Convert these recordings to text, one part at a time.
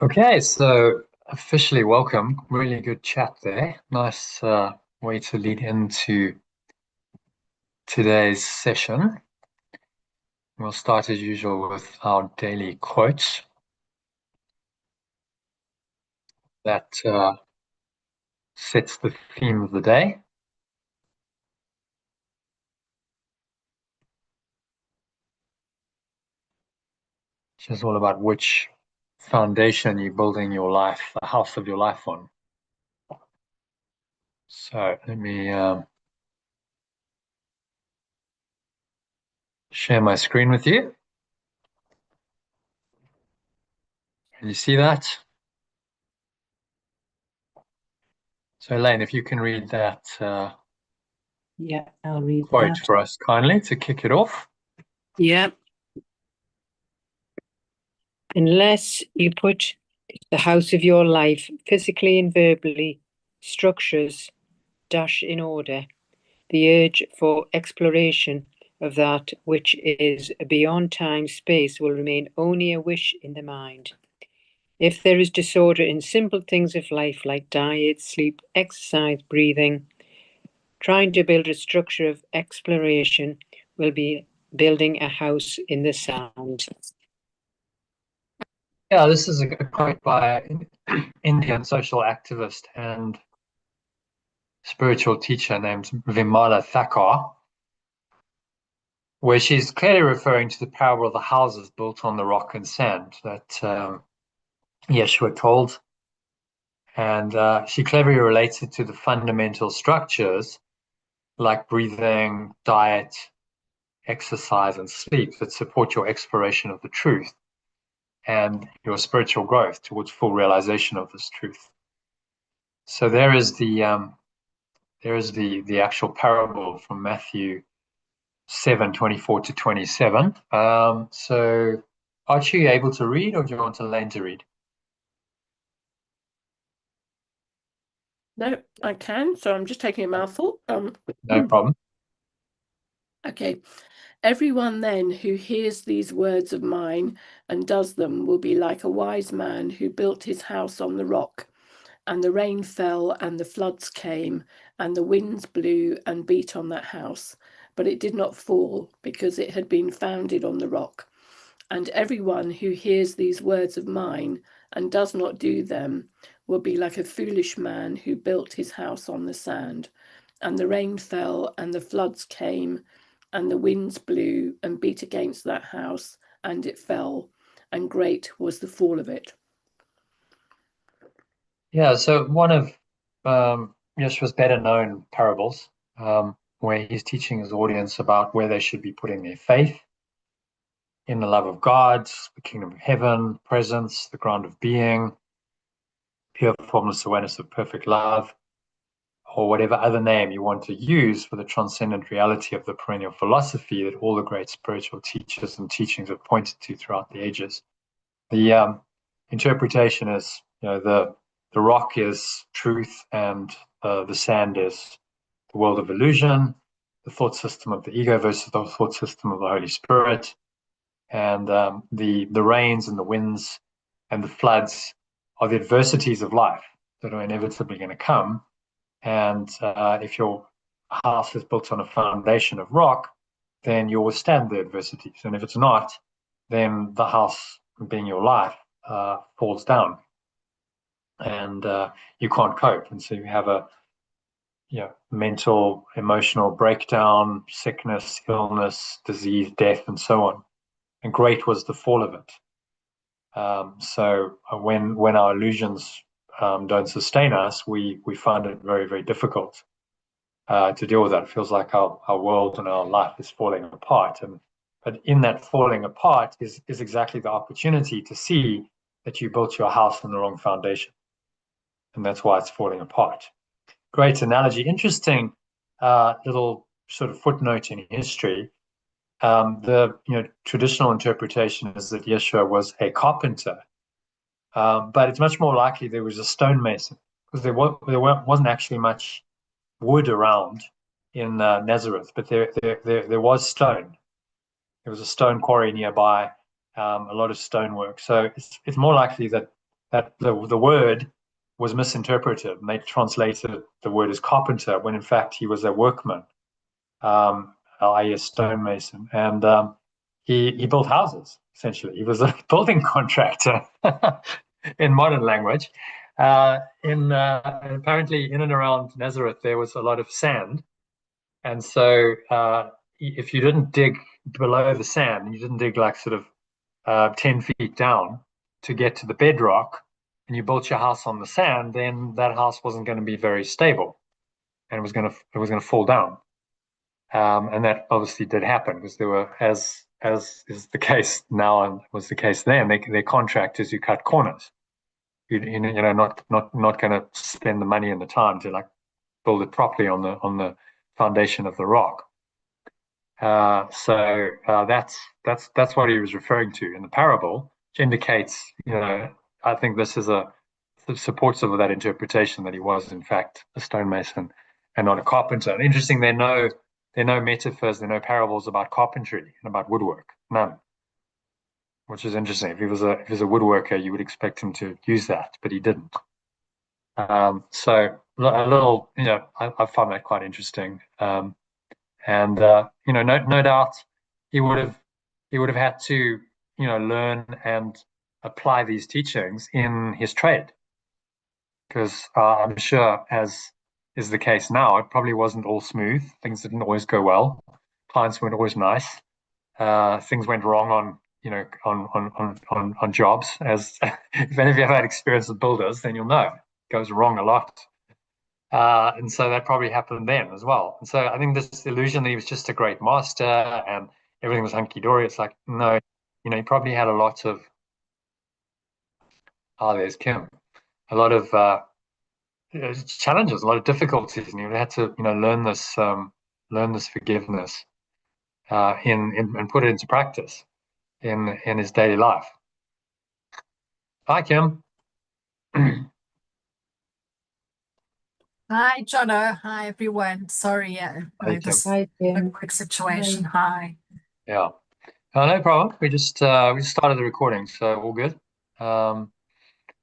Okay, so officially welcome. Really good chat there. Nice way to lead into today's session. We'll start as usual with our daily quote that sets the theme of the day, which is all about which foundation you're building your life, the house of your life on. So let me share my screen with you. Can you see that? So Elaine, if you can read that Yeah, I'll read quote that. for us kindly to kick it off. Yeah. Unless you put the house of your life, physically and verbally, structures dash in order, the urge for exploration of that which is beyond time space will remain only a wish in the mind. If there is disorder in simple things of life like diet, sleep, exercise, breathing, trying to build a structure of exploration will be building a house in the sand. Yeah, this is a quote by an Indian social activist and spiritual teacher named Vimala Thakar, where she's clearly referring to the parable of the houses built on the rock and sand that Yeshua told. And she cleverly relates it to the fundamental structures like breathing, diet, exercise, and sleep that support your exploration of the truth and your spiritual growth towards full realization of this truth. So there is the actual parable from Matthew 7:24 to 27. So are you able to read, or do you want Elaine to read? No, I can. So I'm just taking a mouthful. No problem. Okay. Everyone then who hears these words of mine and does them will be like a wise man who built his house on the rock. And the rain fell, and the floods came, and the winds blew and beat on that house. But it did not fall, because it had been founded on the rock. And everyone who hears these words of mine and does not do them will be like a foolish man who built his house on the sand. And the rain fell, and the floods came, and the winds blew and beat against that house, and it fell, and great was the fall of it. Yeah, so one of Yeshua's better known parables, where he's teaching his audience about where they should be putting their faith in the love of God, the kingdom of heaven, presence, the ground of being, pure formless awareness of perfect love, or whatever other name you want to use for the transcendent reality of the perennial philosophy that all the great spiritual teachers and teachings have pointed to throughout the ages. The interpretation is, the rock is truth and the sand is the world of illusion, the thought system of the ego versus the thought system of the Holy Spirit, and the rains and the winds and the floods are the adversities of life that are inevitably going to come. And if your house is built on a foundation of rock, then you'll withstand the adversities. And if it's not, then the house, being your life, falls down, and you can't cope. And so you have a mental, emotional breakdown, sickness, illness, disease, death, and so on. And great was the fall of it. So when our illusions don't sustain us, we find it very, very difficult to deal with that. It feels like our world and our life is falling apart. But in that falling apart is exactly the opportunity to see that you built your house on the wrong foundation. And that's why it's falling apart. Great analogy. Interesting little sort of footnote in history. The traditional interpretation is that Yeshua was a carpenter, but it's much more likely there was a stonemason, because wasn't actually much wood around in Nazareth, but there was stone. There was a stone quarry nearby, a lot of stonework. So it's more likely that that the word was misinterpreted, and they translated the word as carpenter when in fact he was a workman, i.e. a stonemason, and he built houses. Essentially, he was a building contractor in modern language. Apparently in and around Nazareth there was a lot of sand, and so if you didn't dig below the sand, you didn't dig like sort of 10 feet down to get to the bedrock, and you built your house on the sand, then that house wasn't going to be very stable, and it was going to fall down. And that obviously did happen, because there were, as is the case now and was the case then, they're contractors who cut corners. Not going to spend the money and the time to like build it properly on the foundation of the rock. So that's what he was referring to in the parable, which indicates, I think this is supportive of that interpretation, that he was in fact a stonemason and not a carpenter. And interesting, there are no metaphors, there are no parables about carpentry and about woodwork, none. Which is interesting. If he was a woodworker, you would expect him to use that, but he didn't. So a little, I find that quite interesting. And no doubt he would have had to, learn and apply these teachings in his trade, because I'm sure, as is the case now, it probably wasn't all smooth. Things didn't always go well. Clients weren't always nice. Things went wrong on jobs. As if any of you have had experience with builders, then you'll know it goes wrong a lot. And so that probably happened then as well. And so I think this illusion that he was just a great master and everything was hunky-dory, it's like, no, he probably had a lot of, there's Kim, a lot of challenges, a lot of difficulties, and he had to, learn this forgiveness and put it into practice in his daily life. Hi, Kim. Hi, Jono. Hi, everyone. Sorry, this quick situation. Hi. Yeah. No problem. We just started the recording, so all good.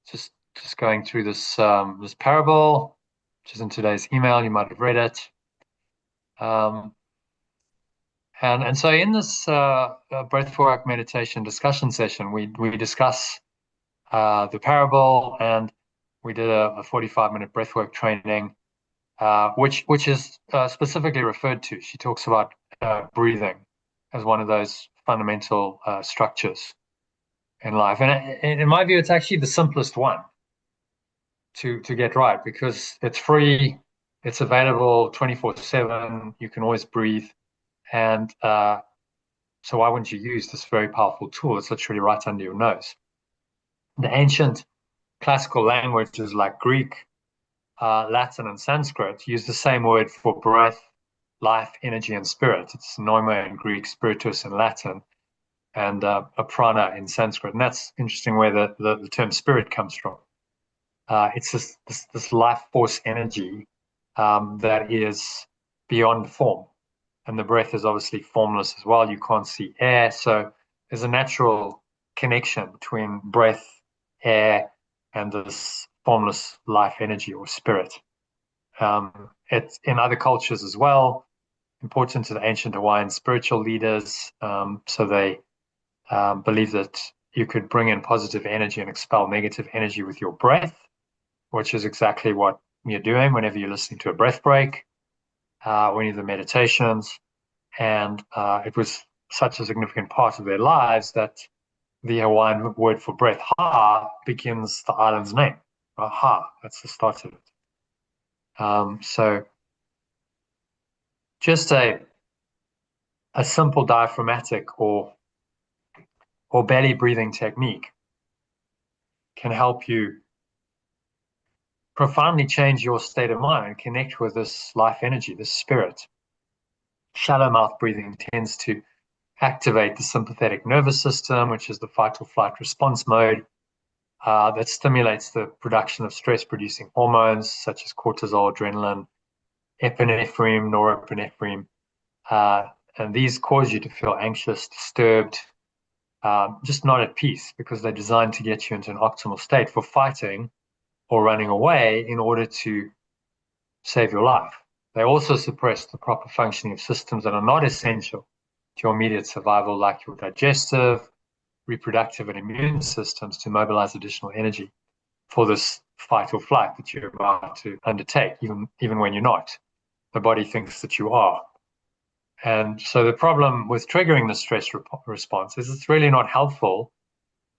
Just going through this parable, which is in today's email. You might have read it. And so in this breathwork meditation discussion session, we discuss the parable, and we did a 45-minute breathwork training, which is specifically referred to. She talks about breathing as one of those fundamental structures in life, and in my view, it's actually the simplest one to get right, because it's free, it's available 24/7. You can always breathe, and so why wouldn't you use this very powerful tool? It's literally right under your nose. The ancient classical languages like Greek, Latin, and Sanskrit use the same word for breath, life, energy, and spirit. It's pneuma in Greek, spiritus in Latin, and prana in Sanskrit. And that's interesting where the term spirit comes from. It's this life force energy that is beyond form. And the breath is obviously formless as well. You can't see air. So there's a natural connection between breath, air, and this formless life energy or spirit. It's in other cultures as well, important to the ancient Hawaiian spiritual leaders. So they believe that you could bring in positive energy and expel negative energy with your breath, which is exactly what you're doing whenever you're listening to a breath break, or any of the meditations. And it was such a significant part of their lives that the Hawaiian word for breath, ha, begins the island's name. Ha, that's the start of it. So just a simple diaphragmatic or belly breathing technique can help you profoundly change your state of mind and connect with this life energy, this spirit. Shallow mouth breathing tends to activate the sympathetic nervous system, which is the fight or flight response mode, that stimulates the production of stress-producing hormones such as cortisol, adrenaline, epinephrine, norepinephrine, and these cause you to feel anxious, disturbed, just not at peace, because they're designed to get you into an optimal state for fighting or running away in order to save your life. They also suppress the proper functioning of systems that are not essential to your immediate survival, like your digestive, reproductive, and immune systems, to mobilize additional energy for this fight or flight that you're about to undertake, even when you're not. The body thinks that you are. And so the problem with triggering the stress response is it's really not helpful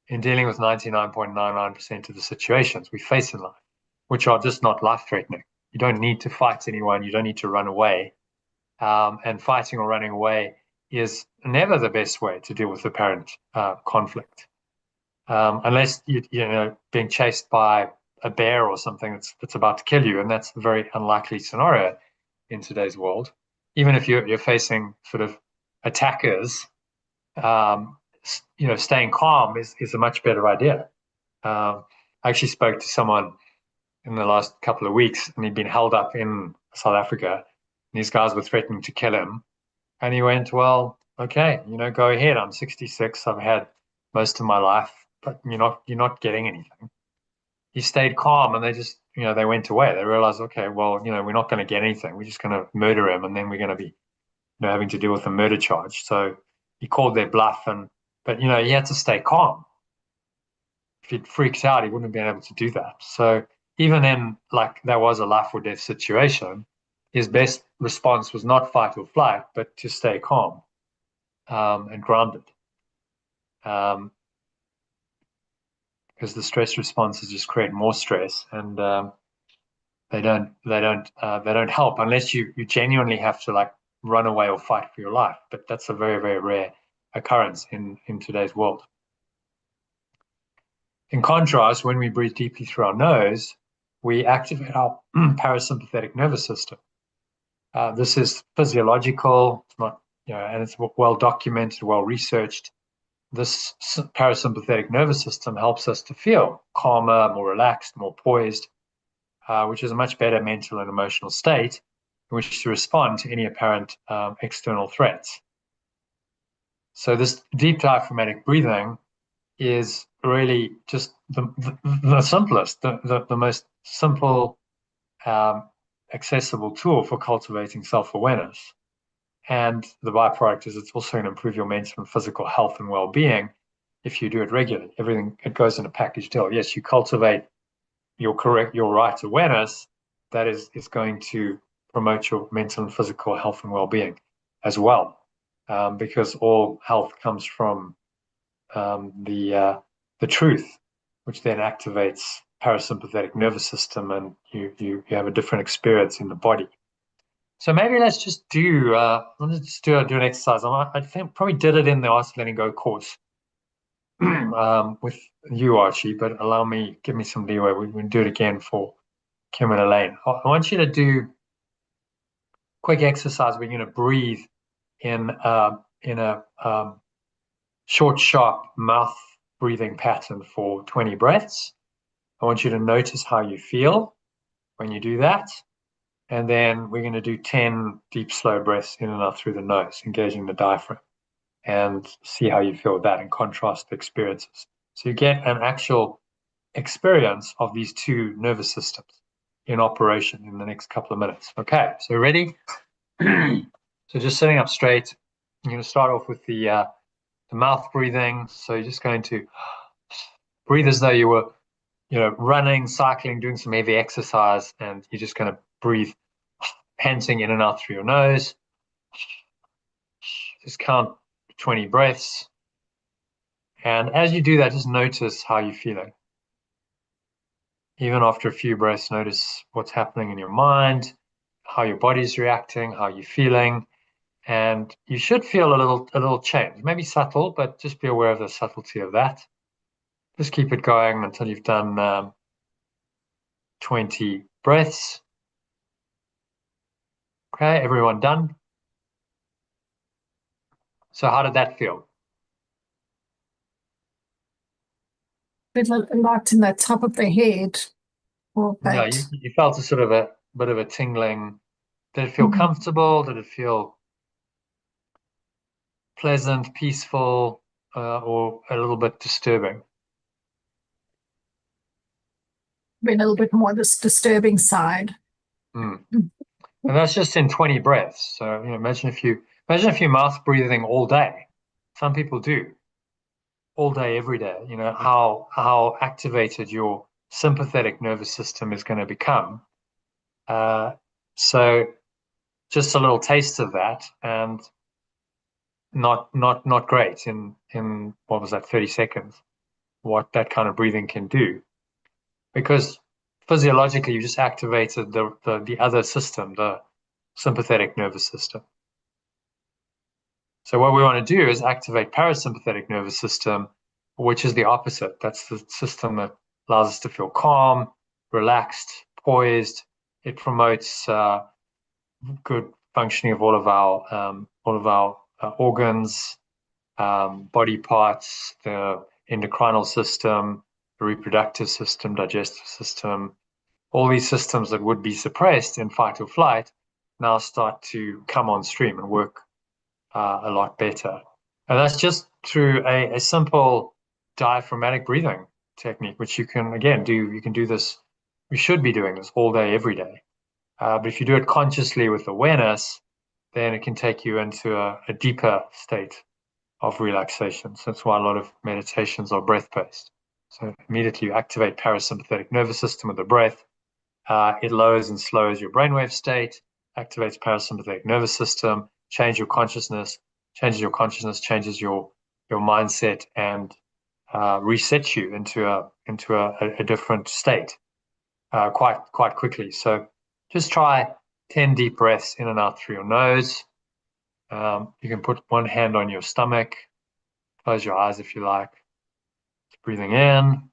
in dealing with 99.99% of the situations we face in life, which are just not life-threatening. You don't need to fight anyone. You don't need to run away. And fighting or running away is never the best way to deal with apparent conflict. Unless being chased by a bear or something that's about to kill you, and that's a very unlikely scenario in today's world. Even if you're facing sort of attackers, staying calm is a much better idea. I actually spoke to someone in the last couple of weeks, and he'd been held up in South Africa, and these guys were threatening to kill him, and he went, "Well, okay, go ahead. I'm 66. I've had most of my life, but you're not getting anything." He stayed calm, and they went away. They realized, okay, well, we're not going to get anything. We're just going to murder him, and then we're going to be, having to deal with a murder charge. So he called their bluff, but he had to stay calm. If he'd freaked out, he wouldn't have been able to do that. So even in that was a life or death situation, his best response was not fight or flight, but to stay calm and grounded. Because the stress responses just create more stress, and they don't help unless you genuinely have to run away or fight for your life. But that's a very, very rare occurrence in today's world. In contrast, when we breathe deeply through our nose, we activate our parasympathetic nervous system. This is physiological. It's not, and it's well documented, well researched. This parasympathetic nervous system helps us to feel calmer, more relaxed, more poised, which is a much better mental and emotional state in which to respond to any apparent external threats. So this deep diaphragmatic breathing is really just the simplest, the most simple, accessible tool for cultivating self-awareness. And the byproduct is it's also going to improve your mental and physical health and well-being if you do it regularly. It goes in a package deal. Yes, you cultivate your right awareness, that is going to promote your mental and physical health and well-being as well, because all health comes from the truth, which then activates parasympathetic nervous system, and you have a different experience in the body. So maybe let's just do an exercise. I think probably did it in the Art of Letting Go course with you, Archie, but give me some leeway. We can do it again for Kim and Elaine. I want you to do a quick exercise. We're going to breathe in a short, sharp mouth breathing pattern for 20 breaths. I want you to notice how you feel when you do that. And then we're going to do 10 deep, slow breaths in and out through the nose, engaging the diaphragm, and see how you feel with that and contrast the experiences. So you get an actual experience of these two nervous systems in operation in the next couple of minutes. Okay, so ready? So just sitting up straight, I'm going to start off with the mouth breathing. So you're just going to breathe as though you were, running, cycling, doing some heavy exercise, and you're just going to breathe, panting in and out through your nose. Just count 20 breaths. And as you do that, just notice how you're feeling. Even after a few breaths, notice what's happening in your mind, how your body's reacting, how you're feeling. And you should feel a little change, maybe subtle, but just be aware of the subtlety of that. Just keep it going until you've done 20 breaths. Okay, everyone done? So how did that feel? Bit like a lot in the top of the head. No, you felt a sort of a bit of a tingling. Did it feel comfortable? Did it feel pleasant, peaceful? or a little bit disturbing? Been a little bit more this disturbing side. And that's just in 20 breaths. So imagine if you mouth breathing all day. Some people do all day, every day. How activated your sympathetic nervous system is going to become. So just a little taste of that, and not great in what was that, 30 seconds, what that kind of breathing can do. Because physiologically you just activated the other system, the sympathetic nervous system. So what we want to do is activate parasympathetic nervous system, which is the opposite. That's the system that allows us to feel calm, relaxed, poised. It promotes good functioning of all of our organs, body parts, the endocrinal system, the reproductive system, digestive system. All these systems that would be suppressed in fight or flight now start to come on stream and work a lot better. And that's just through a simple diaphragmatic breathing technique, which you can, again, do. You can do this, you should be doing this all day, every day. But if you do it consciously with awareness, then it can take you into a deeper state of relaxation. So that's why a lot of meditations are breath-based. So immediately you activate parasympathetic nervous system with the breath. It lowers and slows your brainwave state, activates parasympathetic nervous system, changes your consciousness, changes your mindset, and resets you into a different state quite quickly. So just try 10 deep breaths in and out through your nose. You can put one hand on your stomach, close your eyes if you like. Just breathing in.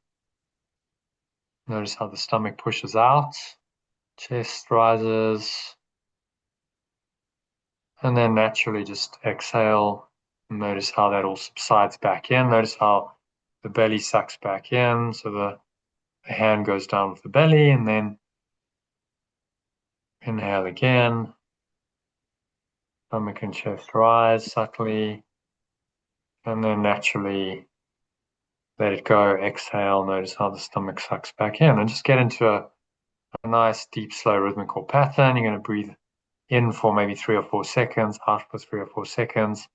Notice how the stomach pushes out, chest rises, and then naturally just exhale. Notice how that all subsides back in. Notice how the belly sucks back in. So the hand goes down with the belly, and then inhale again. Stomach and chest rise subtly, and then naturally let it go. Exhale. Notice how the stomach sucks back in, and just get into a nice, deep, slow, rhythmical pattern. You're going to breathe in for maybe 3 or 4 seconds, out for 3 or 4 seconds.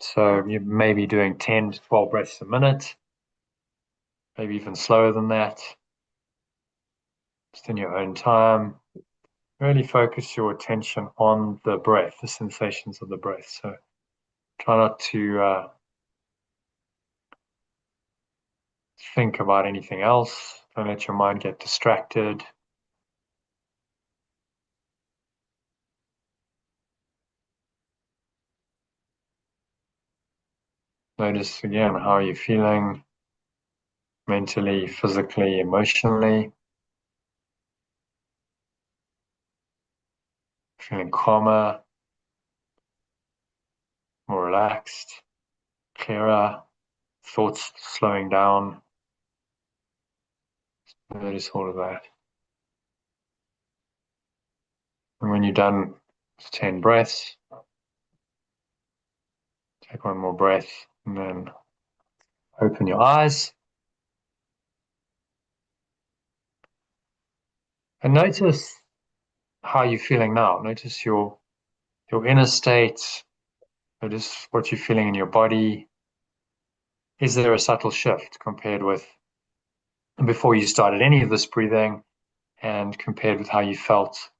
So you may be doing 10 to 12 breaths a minute, maybe even slower than that, just in your own time. Really focus your attention on the breath, the sensations of the breath. So try not to think about anything else. Don't let your mind get distracted. Notice again, how are you feeling mentally, physically, emotionally? Feeling calmer, more relaxed, clearer, thoughts slowing down. Notice all of that. And when you're done with 10 breaths, take one more breath and then open your eyes. And notice how you're feeling now. Notice your inner state. Notice what you're feeling in your body. Is there a subtle shift compared with before you started any of this breathing and compared with how you felt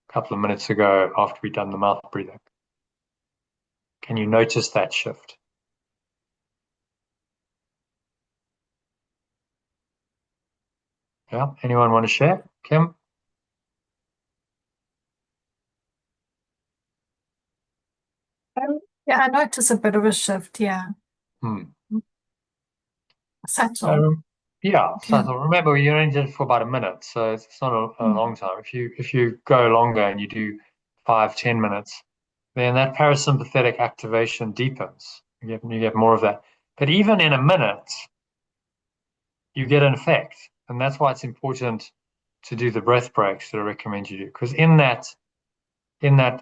a couple of minutes ago after we'd done the mouth breathing? Can you notice that shift? Yeah, anyone want to share? Kim? Yeah, I noticed a bit of a shift, yeah. Subtle. Yeah, subtle. Remember, you only did it for about a minute, so it's not a long time. If you go longer and you do 5-10 minutes, then that parasympathetic activation deepens. You get more of that. But even in a minute, you get an effect, and that's why it's important to do the breath breaks that I recommend you do. Because in that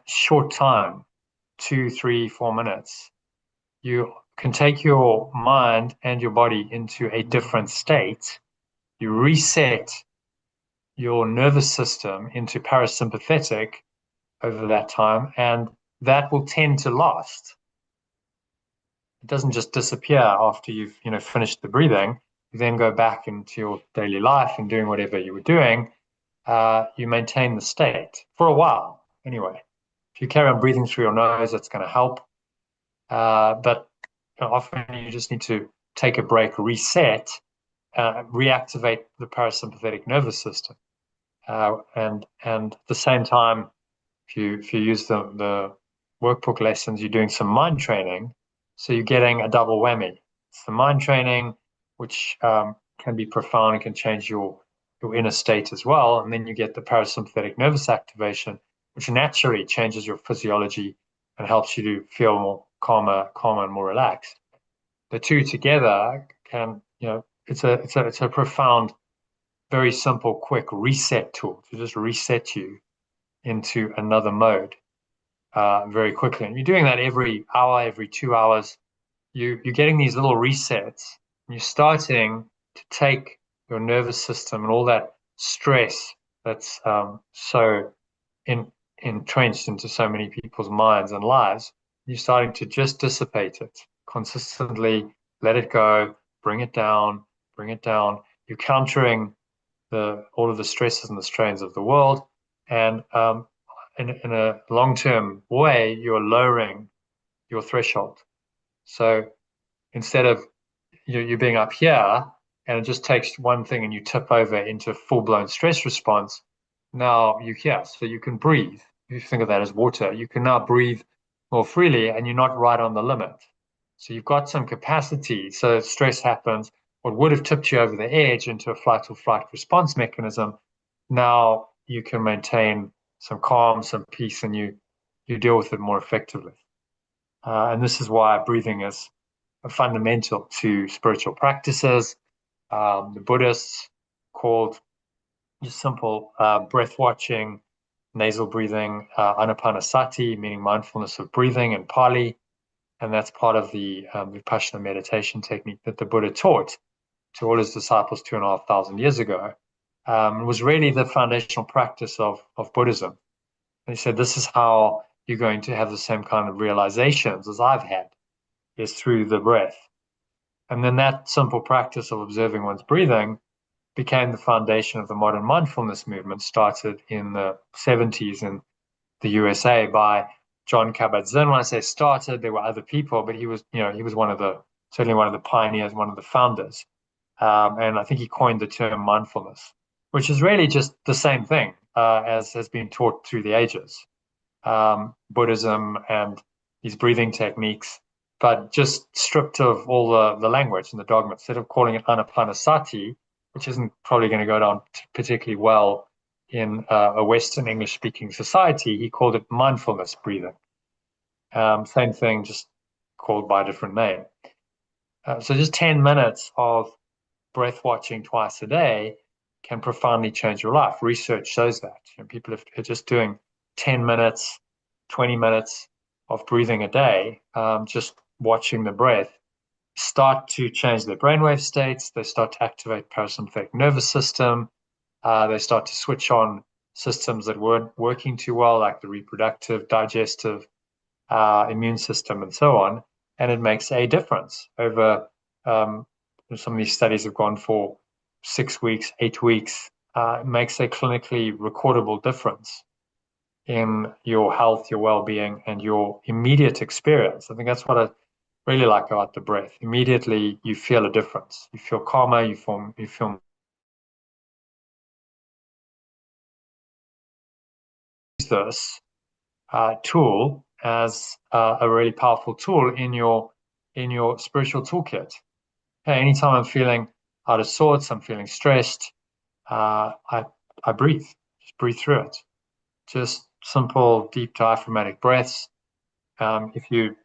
short time, 2, 3, 4 minutes, you can take your mind and your body into a different state. You reset your nervous system into parasympathetic over that time, and that will tend to last. It doesn't just disappear after you've finished the breathing. You then go back into your daily life and doing whatever you were doing. You maintain the state for a while anyway. If you carry on breathing through your nose, that's going to help. But often you just need to take a break, reset, reactivate the parasympathetic nervous system. And at the same time, if you use the workbook lessons, you're doing some mind training. So you're getting a double whammy. It's the mind training, which can be profound and can change your inner state as well. And then you get the parasympathetic nervous activation, which naturally changes your physiology and helps you to feel more calmer and more relaxed. The two together can, it's a profound, very simple, quick reset tool to just reset you into another mode very quickly. And you're doing that every hour, every 2 hours. You're getting these little resets, and you're starting to take your nervous system and all that stress that's so entrenched into so many people's minds and lives. You're starting to just dissipate it consistently, let it go, bring it down, bring it down. You're countering all of the stresses and the strains of the world, and in a long-term way, you're lowering your threshold. So instead of you being up here and it just takes one thing and you tip over into full-blown stress response, now you're here, so you can breathe. If you think of that as water, you can now breathe more freely and you're not right on the limit. So you've got some capacity. So if stress happens, what would have tipped you over the edge into a flight or flight response mechanism, now you can maintain some calm, some peace, and you deal with it more effectively. And this is why breathing is fundamental to spiritual practices. The Buddhists called just simple breath watching, nasal breathing, anapanasati, meaning mindfulness of breathing in Pali. And that's part of the Vipassana meditation technique that the Buddha taught to all his disciples 2,500 years ago. It was really the foundational practice of Buddhism. And he said, this is how you're going to have the same kind of realizations as I've had, is through the breath. And then that simple practice of observing one's breathing became the foundation of the modern mindfulness movement, started in the 70s in the USA by John Kabat-Zinn. When I say started, there were other people, but he was certainly one of the pioneers, one of the founders. And I think he coined the term mindfulness, which is really just the same thing as has been taught through the ages. Buddhism and these breathing techniques, but just stripped of all the language and the dogma. Instead of calling it anapanasati, which isn't probably going to go down particularly well in a Western English-speaking society, he called it mindfulness breathing. Same thing, just called by a different name. So just 10 minutes of breath watching twice a day can profoundly change your life. Research shows that. People are just doing 10 minutes, 20 minutes of breathing a day, just watching the breath, start to change their brainwave states. They start to activate parasympathetic nervous system. They start to switch on systems that weren't working too well, like the reproductive, digestive, immune system, and so on. And it makes a difference over some of these studies have gone for 6 weeks, 8 weeks. It makes a clinically recordable difference in your health, your well-being, and your immediate experience. I think that's what I really like about the breath. Immediately, you feel a difference. You feel calmer. You feel this tool as a really powerful tool in your spiritual toolkit. Okay, anytime I'm feeling out of sorts, I'm feeling stressed, I breathe. Just breathe through it. Just simple, deep diaphragmatic breaths. If you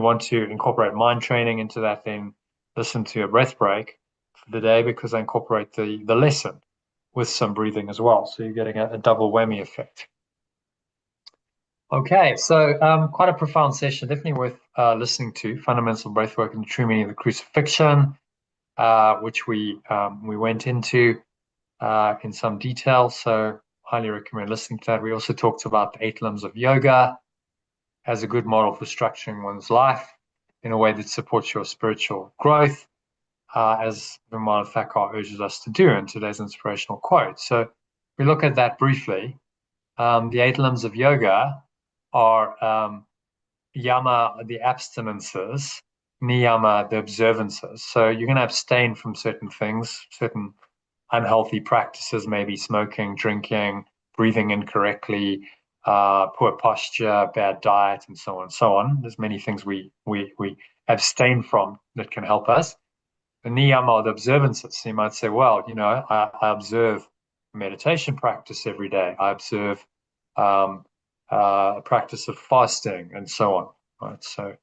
want to incorporate mind training into that, then listen to a breath break for the day, because I incorporate the lesson with some breathing as well. So you're getting a double whammy effect. Okay, so quite a profound session, definitely listening to, Fundamental Breathwork and the True Meaning of the Crucifixion, which we went into in some detail. So highly recommend listening to that. We also talked about the 8 limbs of yoga as a good model for structuring one's life in a way that supports your spiritual growth, as Vimala Thakar urges us to do in today's inspirational quote. So if we look at that briefly, the 8 limbs of yoga are yama, the abstinences, niyama, the observances. So you're going to abstain from certain things, certain unhealthy practices, maybe smoking, drinking, breathing incorrectly, poor posture, bad diet, and so on and so on. There's many things we abstain from that can help us. The niyama are the observances. So you might say, well, I observe meditation practice every day. I observe a practice of fasting and so on. Right. So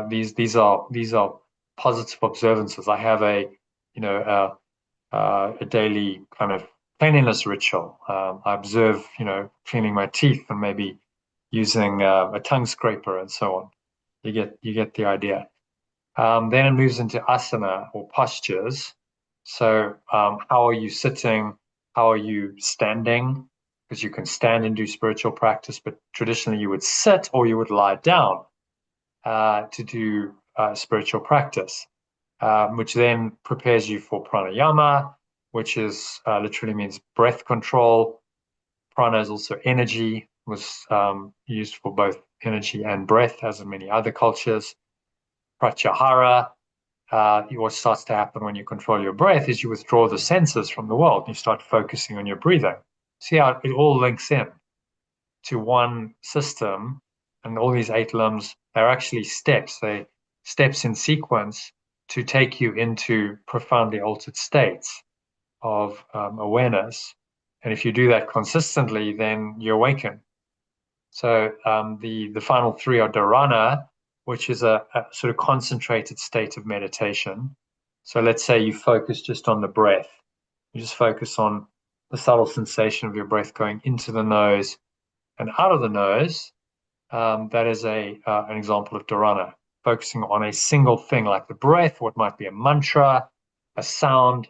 these are positive observances. I have a daily kind of cleanliness ritual. I observe cleaning my teeth and maybe using a tongue scraper and so on. You get the idea. Then it moves into asana or postures. So how are you sitting? How are you standing? Because you can stand and do spiritual practice, but traditionally you would sit or you would lie down to do spiritual practice, which then prepares you for pranayama, which is literally means breath control. Prana is also energy, was used for both energy and breath, as in many other cultures. Pratyahara, what starts to happen when you control your breath is you withdraw the senses from the world. You start focusing on your breathing. See how it all links in to one system, and all these 8 limbs, they're actually steps. They steps in sequence to take you into profoundly altered states of awareness. And if you do that consistently, then you awaken. So the final 3 are dharana, which is a sort of concentrated state of meditation. So let's say you focus just on the breath. You just focus on the subtle sensation of your breath going into the nose and out of the nose. That is an example of dharana, focusing on a single thing like the breath, what might be a mantra, a sound.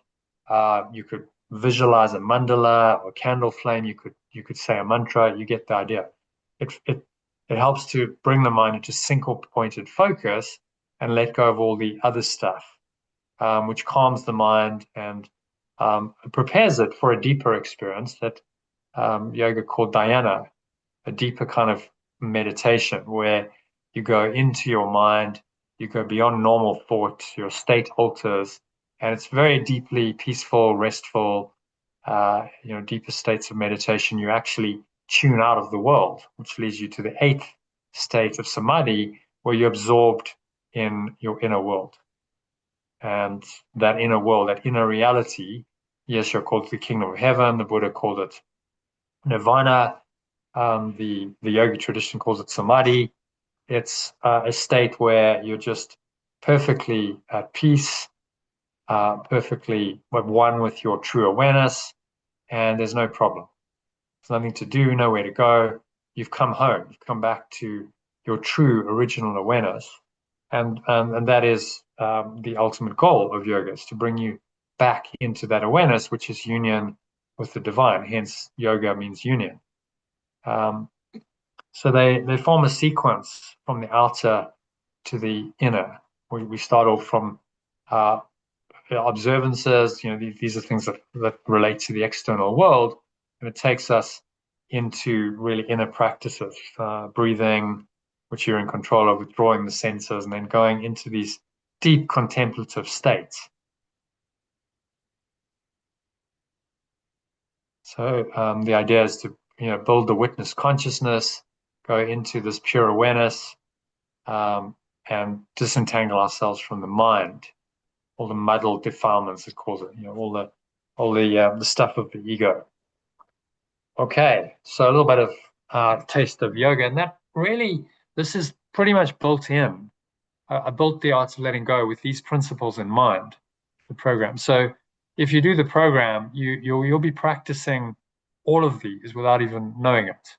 You could visualize a mandala or candle flame. You could say a mantra. You get the idea. It helps to bring the mind into single pointed focus and let go of all the other stuff, which calms the mind and prepares it for a deeper experience that yoga called dhyana, a deeper kind of meditation where you go into your mind, you go beyond normal thought, your state alters, and it's very deeply peaceful, restful, deeper states of meditation. You actually tune out of the world, which leads you to the 8th state of samadhi, where you're absorbed in your inner world. And that inner world, that inner reality, Yeshua called it the kingdom of heaven, the Buddha called it nirvana, the yoga tradition calls it samadhi. It's a state where you're just perfectly at peace, perfectly one with your true awareness, and there's no problem. There's nothing to do, nowhere to go. You've come home. You've come back to your true original awareness, and that is the ultimate goal of yoga, is to bring you back into that awareness, which is union with the divine. Hence, yoga means union. So they form a sequence from the outer to the inner. We start off from observances. These are things that relate to the external world, and it takes us into really inner practices, breathing, which you're in control of, withdrawing the senses, and then going into these deep contemplative states. So the idea is to build the witness consciousness, go into this pure awareness, and disentangle ourselves from the mind, all the muddled defilements, it calls it, all the stuff of the ego. Okay, so a little bit of taste of yoga, and that really, this is pretty much built in. I built the Arts of Letting Go with these principles in mind, the program. So if you do the program, you'll be practicing all of these without even knowing it.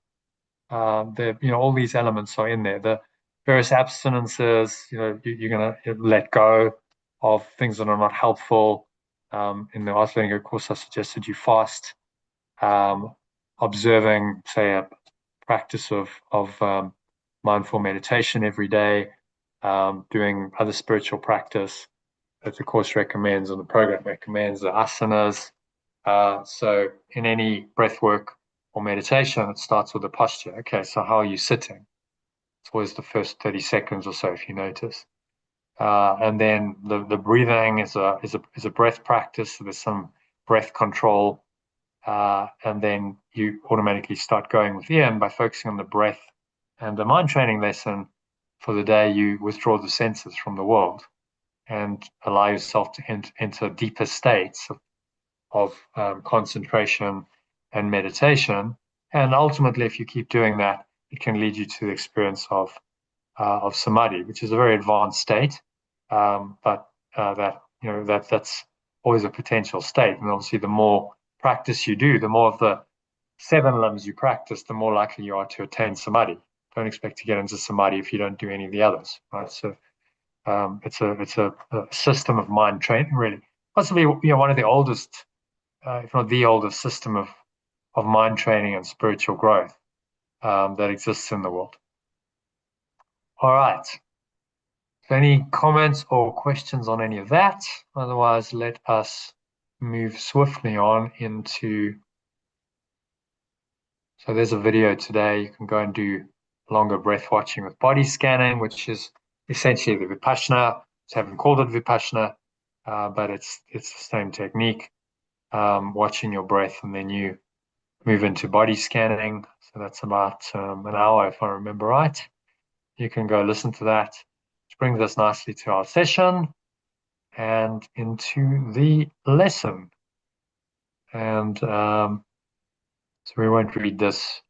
All these elements are in there. The various abstinences. You're going to let go of things that are not helpful. In the Art Learning course, I suggested you fast, observing, say, a practice of mindful meditation every day, doing other spiritual practice that the course recommends and the program recommends, the asanas. So in any breath work or meditation, it starts with the posture. Okay, so how are you sitting? It's always the first 30 seconds or so, if you notice. And then the breathing is a breath practice. So there's some breath control, and then you automatically start going within by focusing on the breath. And the mind training lesson for the day, you withdraw the senses from the world and allow yourself to enter deeper states of concentration and meditation. And ultimately, if you keep doing that, it can lead you to the experience of samadhi, which is a very advanced state, but that's always a potential state. And obviously, the more practice you do, the more of the 7 limbs you practice, the more likely you are to attain samadhi. Don't expect to get into samadhi if you don't do any of the others, right? So it's a system of mind training, really. Possibly, one of the oldest, if not the oldest, system of mind training and spiritual growth that exists in the world. All right. So any comments or questions on any of that? Otherwise, let us move swiftly on into. So there's a video today. You can go and do longer breath watching with body scanning, which is essentially the Vipassana. I haven't called it Vipassana, but it's the same technique. Watching your breath, and then you move into body scanning. So that's about an hour, if I remember right. You can go listen to that, which brings us nicely to our session and into the lesson. And so we won't read this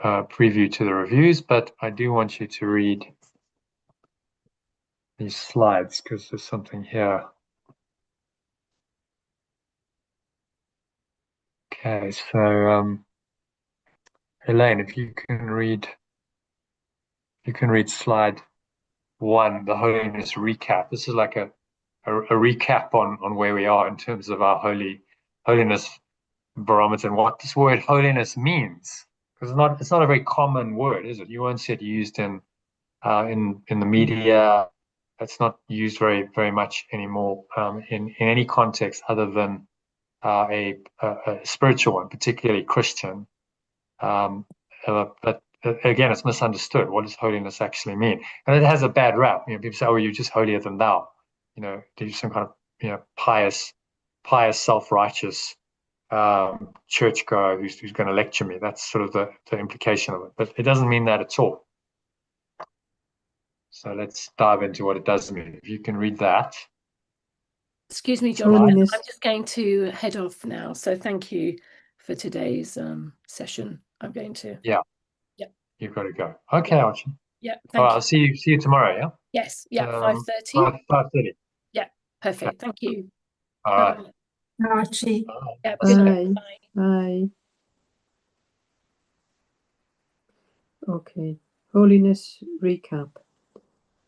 preview to the reviews, but I do want you to read these slides because there's something here. Okay, so Elaine, if you can read slide 1, the holiness recap. This is like a recap on where we are in terms of our holiness barometer and what this word holiness means. Because it's not a very common word, is it? You won't see it used in the media. It's not used very much anymore in any context other than a spiritual one, particularly Christian. But again, it's misunderstood. What does holiness actually mean? And it has a bad rap. People say, "Oh, you're just holier than thou." Do some kind of pious, self-righteous churchgoer who's going to lecture me. That's sort of the implication of it. But it doesn't mean that at all. So let's dive into what it does mean. If you can read that. Excuse me, John. I'm just going to head off now. So thank you for today's session. I'm going to. Yeah. You've got to go. Okay, yeah. Archie. Yeah. Thank you. I'll see you tomorrow. Yeah. Yes. Yeah. 5:30. 5:30. Yeah. Perfect. Okay. Thank you. All right. Archie. Yeah, good. Bye. Bye. Okay. Holiness recap.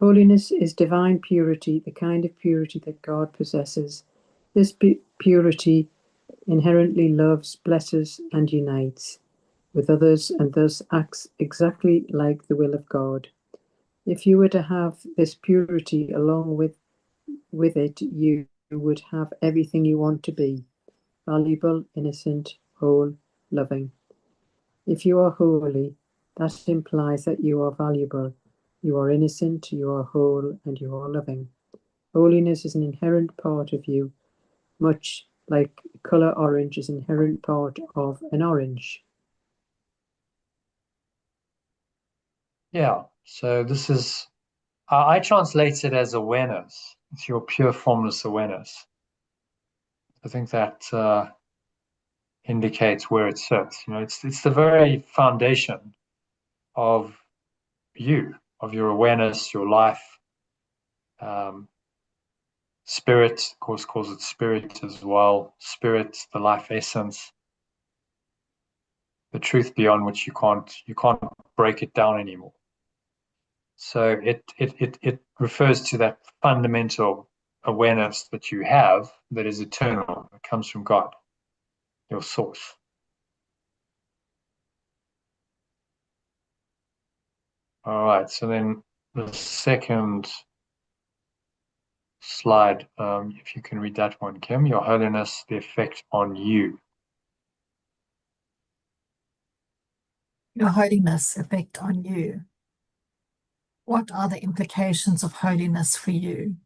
Holiness is divine purity, the kind of purity that God possesses. This purity inherently loves, blesses, and unites with others, and thus acts exactly like the will of God. If you were to have this purity along with it, you would have everything you want to be: valuable, innocent, whole, loving. If you are holy, that implies that you are valuable, you are innocent, you are whole, and you are loving. Holiness is an inherent part of you, much like colour orange is an inherent part of an orange. Yeah, so this is, I translate it as awareness. It's your pure formless awareness. I think that indicates where it sits. It's the very foundation of you, of your awareness, your life. Spirit, of course, calls it spirit as well. Spirit, the life essence, the truth beyond which you can't break it down anymore. So it refers to that fundamental awareness that you have that is eternal. It comes from God, your source. All right, so then the second slide, if you can read that one, Kim, Your Holiness, the effect on you. Your Holiness, effect on you. What are the implications of holiness for you?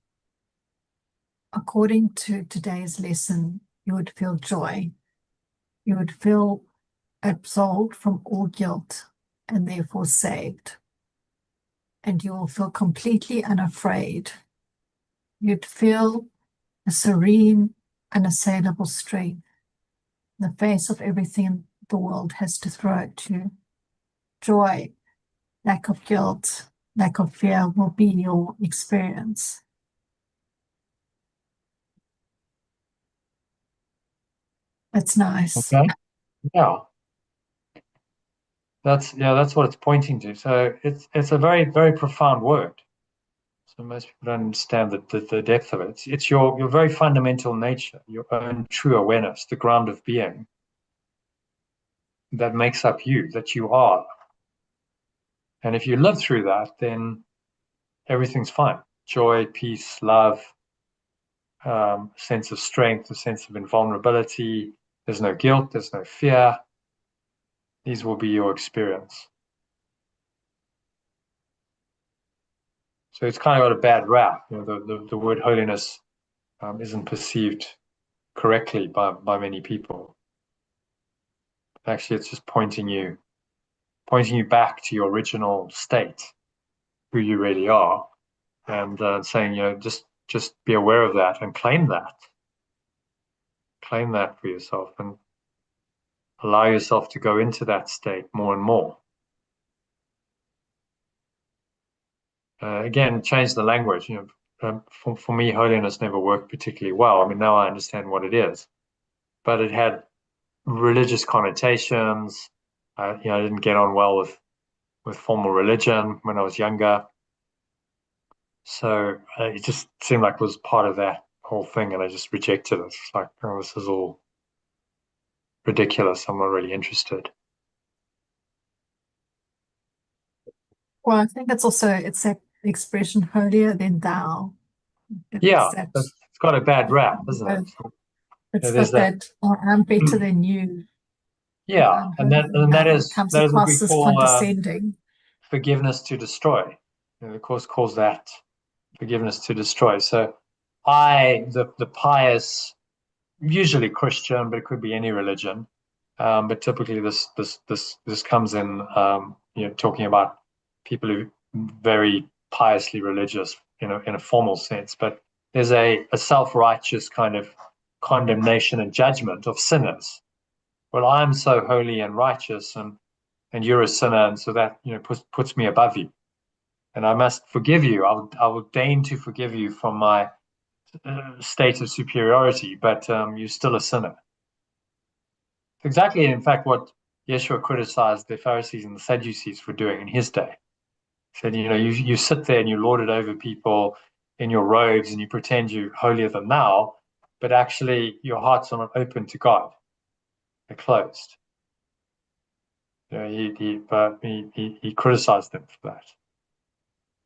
According to today's lesson, you would feel joy. You would feel absolved from all guilt and therefore saved. And you will feel completely unafraid. You'd feel a serene, unassailable strength in the face of everything the world has to throw at you. Joy, lack of guilt, lack of fear will be your experience. That's nice. Okay. Yeah. That's what it's pointing to. So it's a very, very profound word. So most people don't understand the depth of it. It's your very fundamental nature, your own true awareness, the ground of being that makes up you, that you are. And if you live through that, then everything's fine. Joy, peace, love, sense of strength, a sense of invulnerability. There's no guilt, there's no fear. These will be your experience. So it's kind of got a bad rap. You know, the word holiness isn't perceived correctly by many people. Actually, it's just pointing you back to your original state, who you really are, and saying, just be aware of that and claim that for yourself, and allow yourself to go into that state more and more. Again, change the language. For me, holiness never worked particularly well. I mean, now I understand what it is, but it had religious connotations. I didn't get on well with formal religion when I was younger. So it just seemed like it was part of that whole thing, and I just rejected it. It's like, oh, this is all ridiculous. I'm not really interested. Well, I think it's that expression holier than thou. Yeah, it's got a bad rap, isn't it? It's got that, oh, I'm better than you. Yeah, and that is comes what across we as call condescending. Forgiveness to destroy. The Course calls that forgiveness to destroy. So the pious, usually Christian, but it could be any religion, but typically this comes in talking about people who are very piously religious, in a formal sense. But there's a self-righteous kind of condemnation and judgment of sinners. Well, I'm so holy and righteous, and you're a sinner, and so that puts me above you, and I must forgive you. I will deign to forgive you from my state of superiority, but you're still a sinner. Exactly, in fact, what Yeshua criticized the Pharisees and the Sadducees for doing in his day. He said, you sit there and you lord it over people in your robes and you pretend you're holier than thou, but actually your hearts are not open to God. They're closed. He criticized them for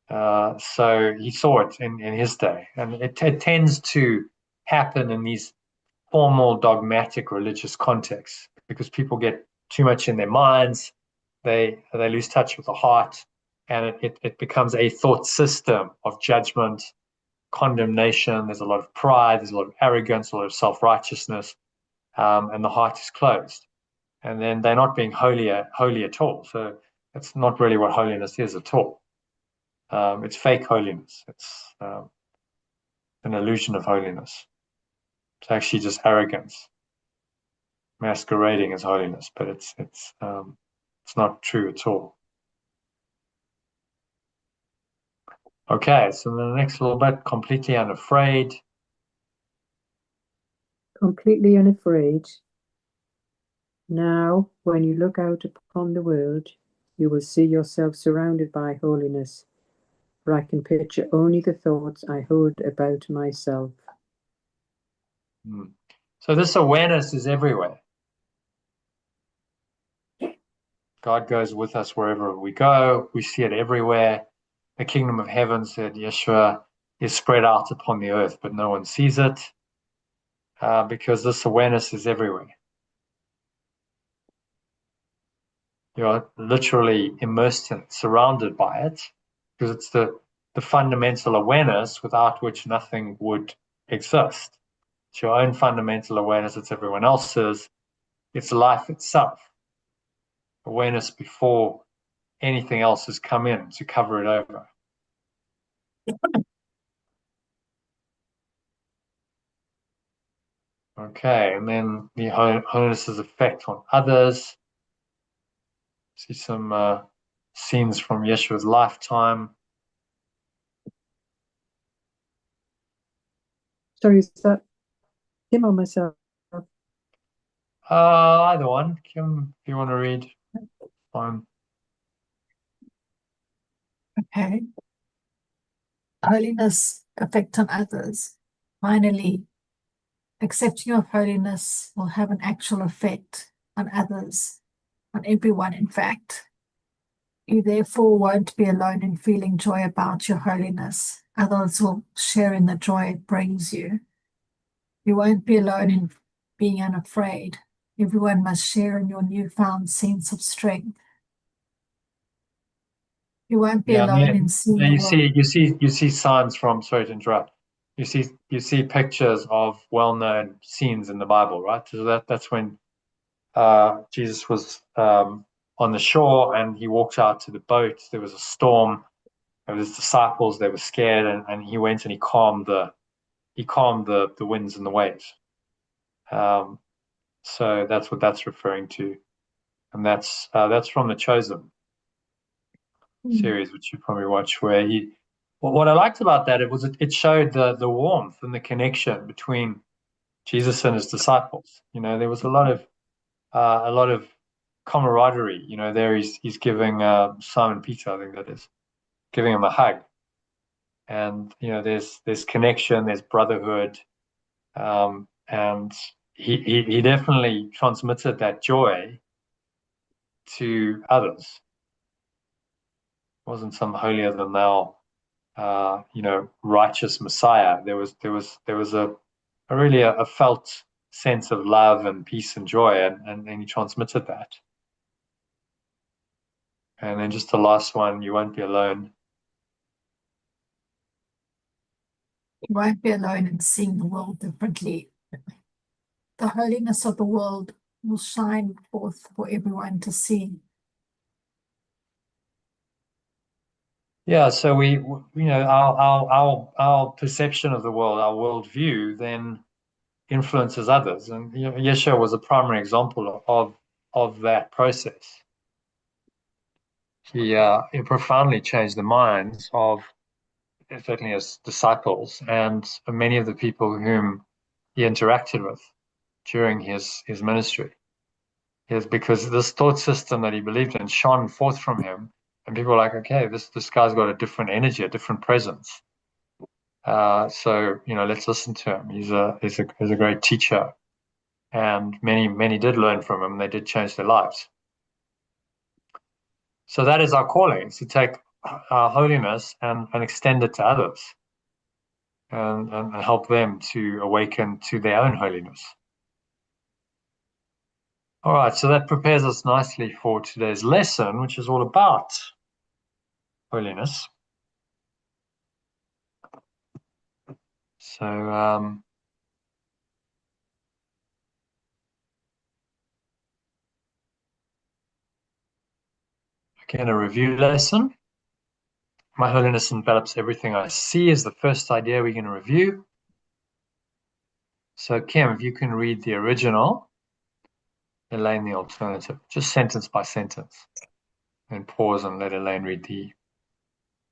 that. So he saw it in his day, and it tends to happen in these formal dogmatic religious contexts because people get too much in their minds, they lose touch with the heart, and it becomes a thought system of judgment, condemnation. There's a lot of pride, there's a lot of arrogance, a lot of self-righteousness, and the heart is closed, and then they're not being holy at all. So it's not really what holiness is at all. It's fake holiness. It's an illusion of holiness. It's actually just arrogance masquerading as holiness, but it's not true at all. Okay, so the next little bit, completely unafraid. Completely unafraid. Now, when you look out upon the world, you will see yourself surrounded by holiness, for I can picture only the thoughts I hold about myself. So this awareness is everywhere. God goes with us wherever we go. We see it everywhere. The kingdom of heaven, said Yeshua, is spread out upon the earth, but no one sees it because this awareness is everywhere. You're literally immersed in it, surrounded by it, because it's the fundamental awareness without which nothing would exist. It's your own fundamental awareness, it's everyone else's, it's life itself. Awareness before anything else has come in to cover it over. Okay, and then the holiness's effect on others. See some scenes from Yeshua's lifetime. Sorry, is that him or myself? Either one. Kim, if you want to read, fine. Okay. Holiness effect on others. Finally, accepting of holiness will have an actual effect on others, on everyone, in fact. You therefore won't be alone in feeling joy about your holiness. Others will share in the joy it brings you. You won't be alone in being unafraid. Everyone must share in your newfound sense of strength. You won't be alone in seeing the world. You see signs from, sorry to interrupt. You see pictures of well-known scenes in the Bible, right? So that's when Jesus was on the shore and he walked out to the boat. There was a storm. There was his disciples. They were scared, and he went and he calmed the winds and the waves. So that's what that's referring to, and that's from the Chosen series, which you probably watch. Where what I liked about that, it showed the warmth and the connection between Jesus and his disciples. You know, there was a lot of camaraderie. You know, there he's giving Simon Peter, I think that is, giving him a hug, and you know, there's connection, there's brotherhood, and he definitely transmitted that joy to others. It wasn't some holier than thou, righteous Messiah. There was a really a felt sense of love and peace and joy, and he transmitted that. And then just the last one, you won't be alone. You won't be alone in seeing the world differently. The holiness of the world will shine forth for everyone to see. Yeah, so our perception of the world, our worldview, then influences others, and Yeshua was a primary example of that process. He profoundly changed the minds of certainly his disciples and many of the people whom he interacted with during his ministry. Is because this thought system that he believed in shone forth from him, and people were like, okay, this guy's got a different energy, a different presence. So let's listen to him. He's a great teacher, and many did learn from him. They did change their lives. So that is our calling: to take our holiness and extend it to others, and help them to awaken to their own holiness. All right, so that prepares us nicely for today's lesson, which is all about holiness. So again, a review lesson. My holiness envelops everything I see is the first idea we're going to review. So Kim, if you can read the original, Elaine the alternative, just sentence by sentence, and pause and let Elaine read the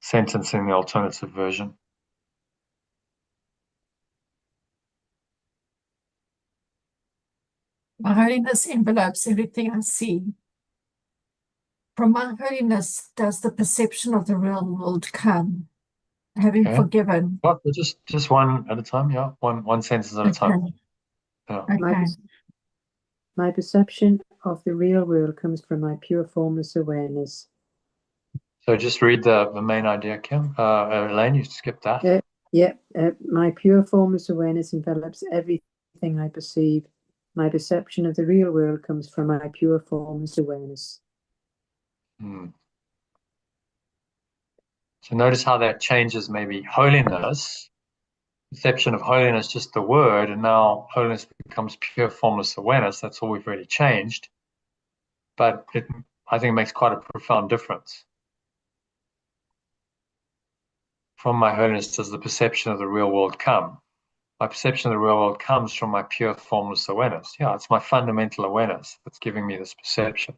sentence in the alternative version. My holiness envelopes everything I see. From my holiness does the perception of the real world come. Having Okay. forgiven. Well, just one at a time, yeah. One sentence at a time. Okay. Yeah. Okay. My perception of the real world comes from my pure formless awareness. So just read the main idea, Kim. Elaine, you skipped that. My pure formless awareness envelops everything I perceive. My perception of the real world comes from my pure formless awareness. So notice how that changes maybe holiness, perception of holiness, just the word, and now holiness becomes pure formless awareness. That's all we've really changed. But I think it makes quite a profound difference. From my holiness does the perception of the real world come. My perception of the real world comes from my pure formless awareness. Yeah, it's my fundamental awareness that's giving me this perception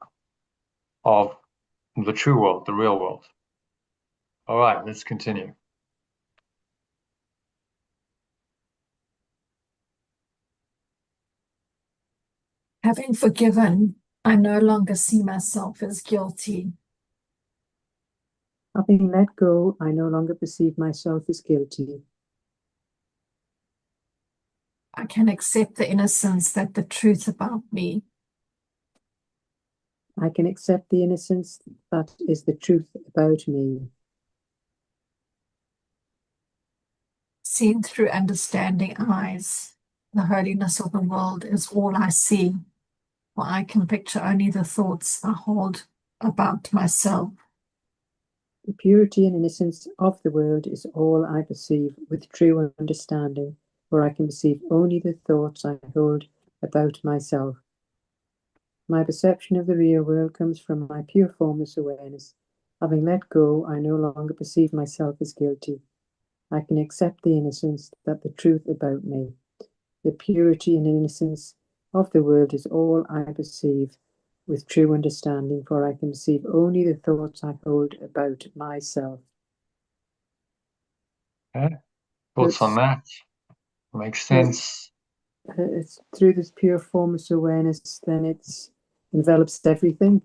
of the true world, the real world. All right, let's continue. Having forgiven, I no longer see myself as guilty. Having let go, I no longer perceive myself as guilty. I can accept the innocence that the truth about me. I can accept the innocence that is the truth about me. Seen through understanding eyes, the holiness of the world is all I see, for I can picture only the thoughts I hold about myself. The purity and innocence of the world is all I perceive with true understanding, for I can perceive only the thoughts I hold about myself. My perception of the real world comes from my pure formless awareness. Having let go, I no longer perceive myself as guilty. I can accept the innocence that the truth about me. The purity and innocence of the world is all I perceive with true understanding, for I can perceive only the thoughts I hold about myself. Okay. Thoughts on that? Makes sense. It's through this pure formless awareness, then it envelops everything.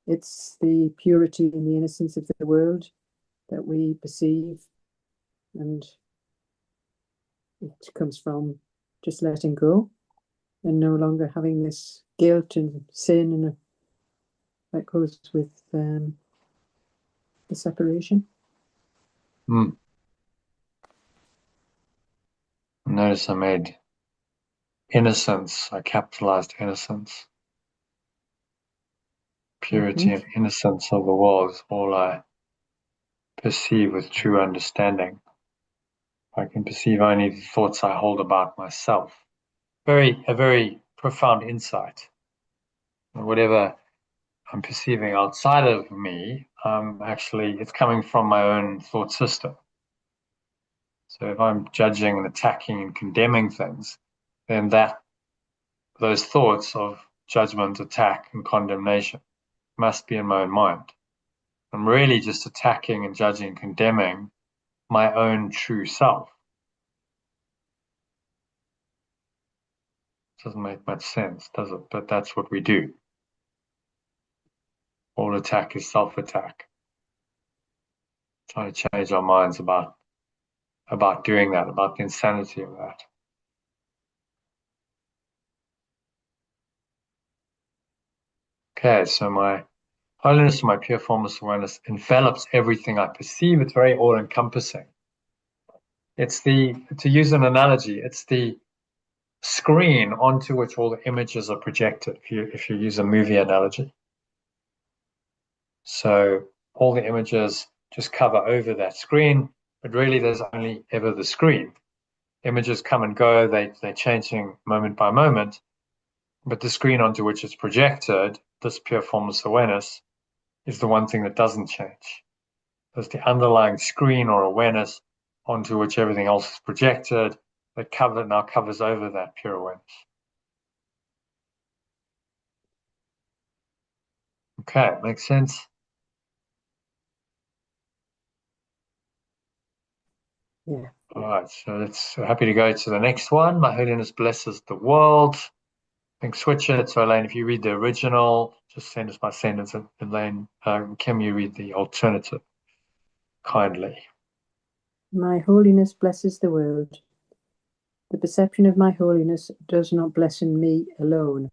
It's the purity and the innocence of the world that we perceive, and it comes from just letting go and no longer having this guilt and sin, and that goes with the separation. Notice I made innocence, I capitalized innocence. Purity and innocence of the world is all I perceive with true understanding. I can perceive only the thoughts I hold about myself. A very profound insight. Whatever I'm perceiving outside of me, it's coming from my own thought system. So if I'm judging and attacking and condemning things, then those thoughts of judgment, attack, and condemnation must be in my own mind. I'm really just attacking and judging and condemning my own true self. Doesn't make much sense, does it? But that's what we do. All attack is self-attack. Trying to change our minds about doing that, about the insanity of that. Okay, so my holiness, my pure formless awareness envelops everything I perceive. It's very all-encompassing. It's to use an analogy, it's the screen onto which all the images are projected, if you use a movie analogy. So all the images just cover over that screen, but really there's only ever the screen. Images come and go, they're changing moment by moment, but the screen onto which it's projected, this pure formless awareness, is the one thing that doesn't change. There's the underlying screen or awareness onto which everything else is projected that now covers over that pure awareness. Okay, makes sense? Yeah. All right, so happy to go to the next one. My holiness blesses the world. I think switch it. So Elaine, if you read the original, just sentence by sentence. Elaine, Kim, you read the alternative kindly. My holiness blesses the world. The perception of my holiness does not bless in me alone.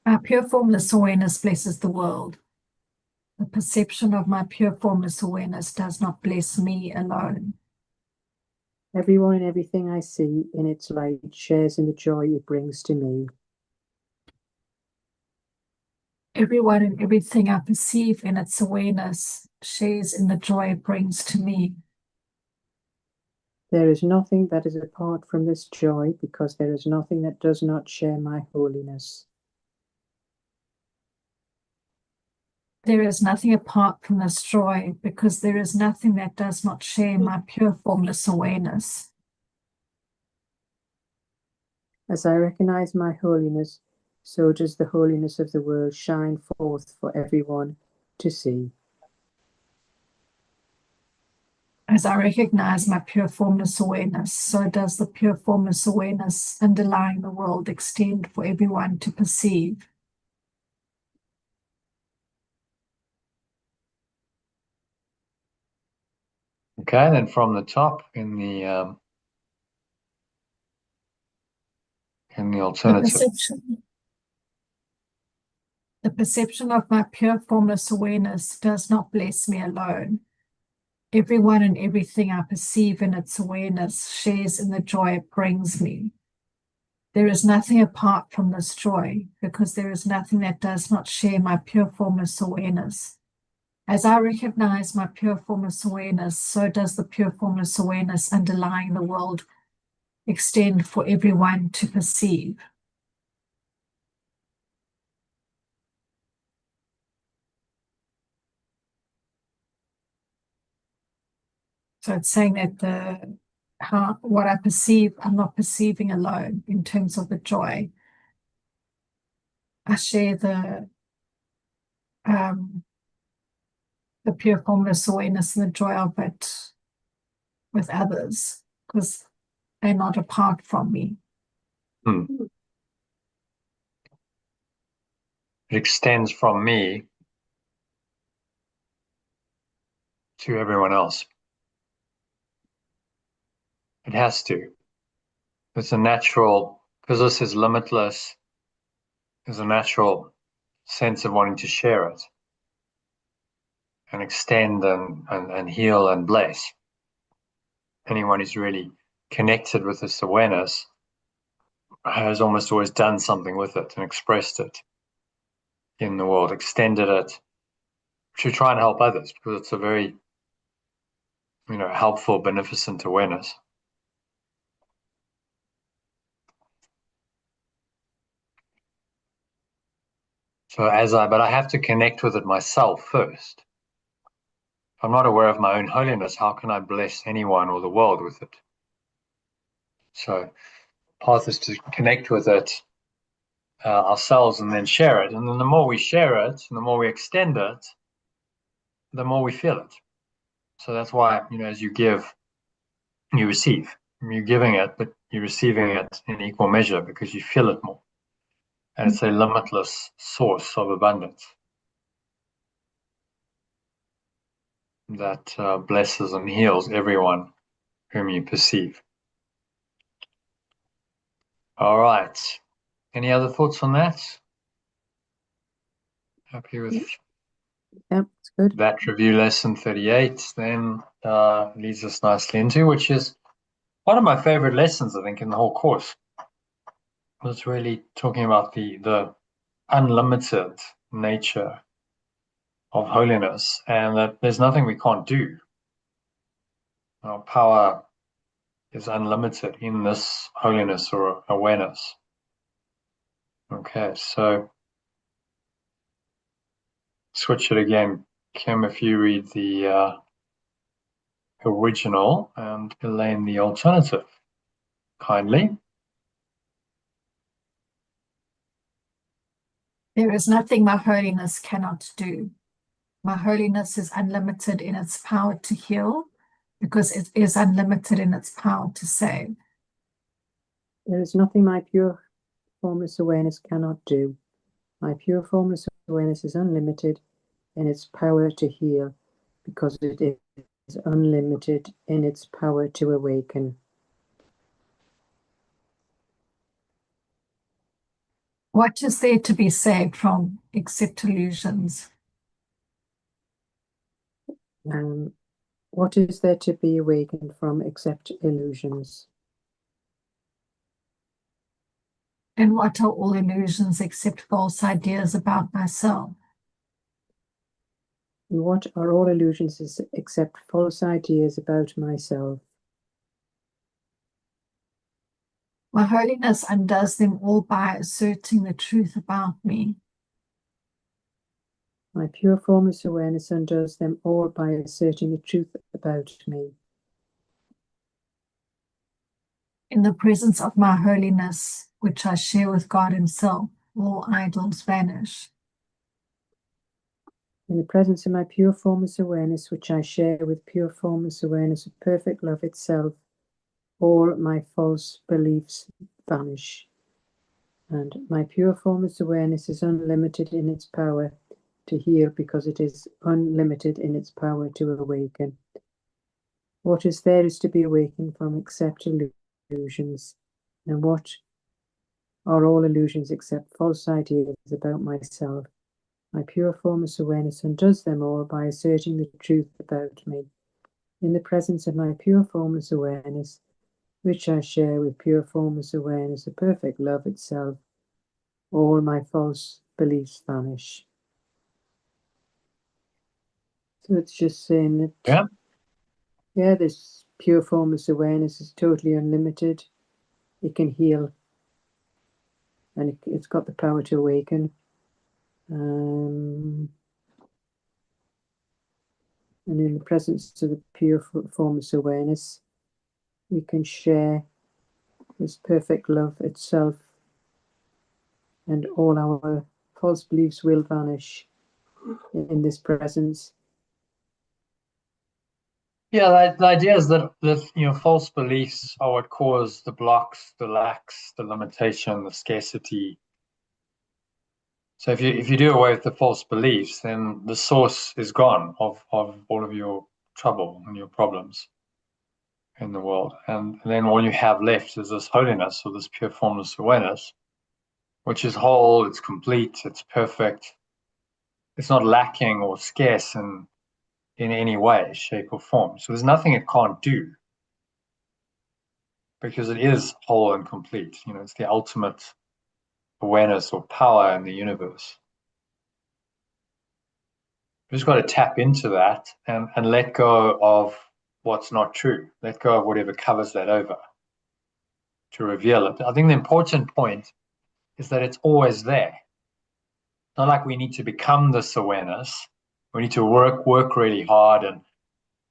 My pure formless awareness blesses the world. The perception of my pure formless awareness does not bless me alone. Everyone and everything I see in its light shares in the joy it brings to me. Everyone and everything I perceive in its awareness shares in the joy it brings to me. There is nothing that is apart from this joy, because there is nothing that does not share my holiness. There is nothing apart from this joy, because there is nothing that does not share my pure formless awareness. As I recognize my holiness, so does the holiness of the world shine forth for everyone to see. As I recognize my pure formless awareness, so does the pure formless awareness underlying the world extend for everyone to perceive. Okay, then from the top in the alternative. The perception of my pure formless awareness does not bless me alone. Everyone and everything I perceive in its awareness shares in the joy it brings me. There is nothing apart from this joy, because there is nothing that does not share my pure formless awareness. As I recognize my pure formless awareness, so does the pure formless awareness underlying the world extend for everyone to perceive. So it's saying that what I perceive, I'm not perceiving alone in terms of the joy. I share the pure formless awareness and the joy of it with others, because they're not apart from me. It extends from me to everyone else. It has to. It's a natural, because this is limitless, there's a natural sense of wanting to share it and extend and heal and bless. Anyone who's really connected with this awareness has almost always done something with it and expressed it in the world, extended it to try and help others, because it's a very, helpful, beneficent awareness. So but I have to connect with it myself first. If I'm not aware of my own holiness, how can I bless anyone or the world with it? So path is to connect with it ourselves and then share it. And then the more we share it and the more we extend it, the more we feel it. So that's why, as you give, you receive. You're giving it, but you're receiving it in equal measure because you feel it more. And it's a limitless source of abundance that blesses and heals everyone whom you perceive. All right. Any other thoughts on that? Happy with It's good. that review lesson 38 then leads us nicely into, which is one of my favorite lessons, I think, in the whole course. It's really talking about the unlimited nature of holiness and that there's nothing we can't do. Our power is unlimited in this holiness or awareness. Okay, so switch it again. Kim, if you read the original and Elaine the alternative, kindly. There is nothing my holiness cannot do. My holiness is unlimited in its power to heal, because it is unlimited in its power to save. There is nothing my pure formless awareness cannot do. My pure formless awareness is unlimited in its power to heal, because it is unlimited in its power to awaken. What is there to be saved from except illusions? What is there to be awakened from except illusions? And what are all illusions except false ideas about myself? And what are all illusions except false ideas about myself? My holiness undoes them all by asserting the truth about me. My pure formless awareness undoes them all by asserting the truth about me. In the presence of my holiness, which I share with God Himself, all idols vanish. In the presence of my pure formless awareness, which I share with pure formless awareness of perfect love itself, all my false beliefs vanish. And my pure formless awareness is unlimited in its power to heal because it is unlimited in its power to awaken. What is there is to be awakened from except illusions. And what are all illusions except false ideas about myself? My pure formless awareness undoes them all by asserting the truth about me. In the presence of my pure formless awareness, which I share with pure formless awareness of perfect love itself, all my false beliefs vanish. So it's just saying that, this pure formless awareness is totally unlimited. It can heal, and it's got the power to awaken. And in the presence of the pure formless awareness, we can share this perfect love itself, and all our false beliefs will vanish in this presence. Yeah, the idea is that false beliefs are what cause the blocks, the lacks, the limitation, the scarcity. So if you do away with the false beliefs, then the source is gone of all of your trouble and your problems in the world. And then all you have left is this holiness, or this pure formless awareness, which is whole, it's complete, it's perfect. It's not lacking or scarce in any way, shape, or form. So there's nothing it can't do, because it is whole and complete. It's the ultimate awareness or power in the universe. We've just got to tap into that and let go of what's not true. Let go of whatever covers that over to reveal it. I think the important point is that it's always there. It's not like we need to become this awareness. We need to work really hard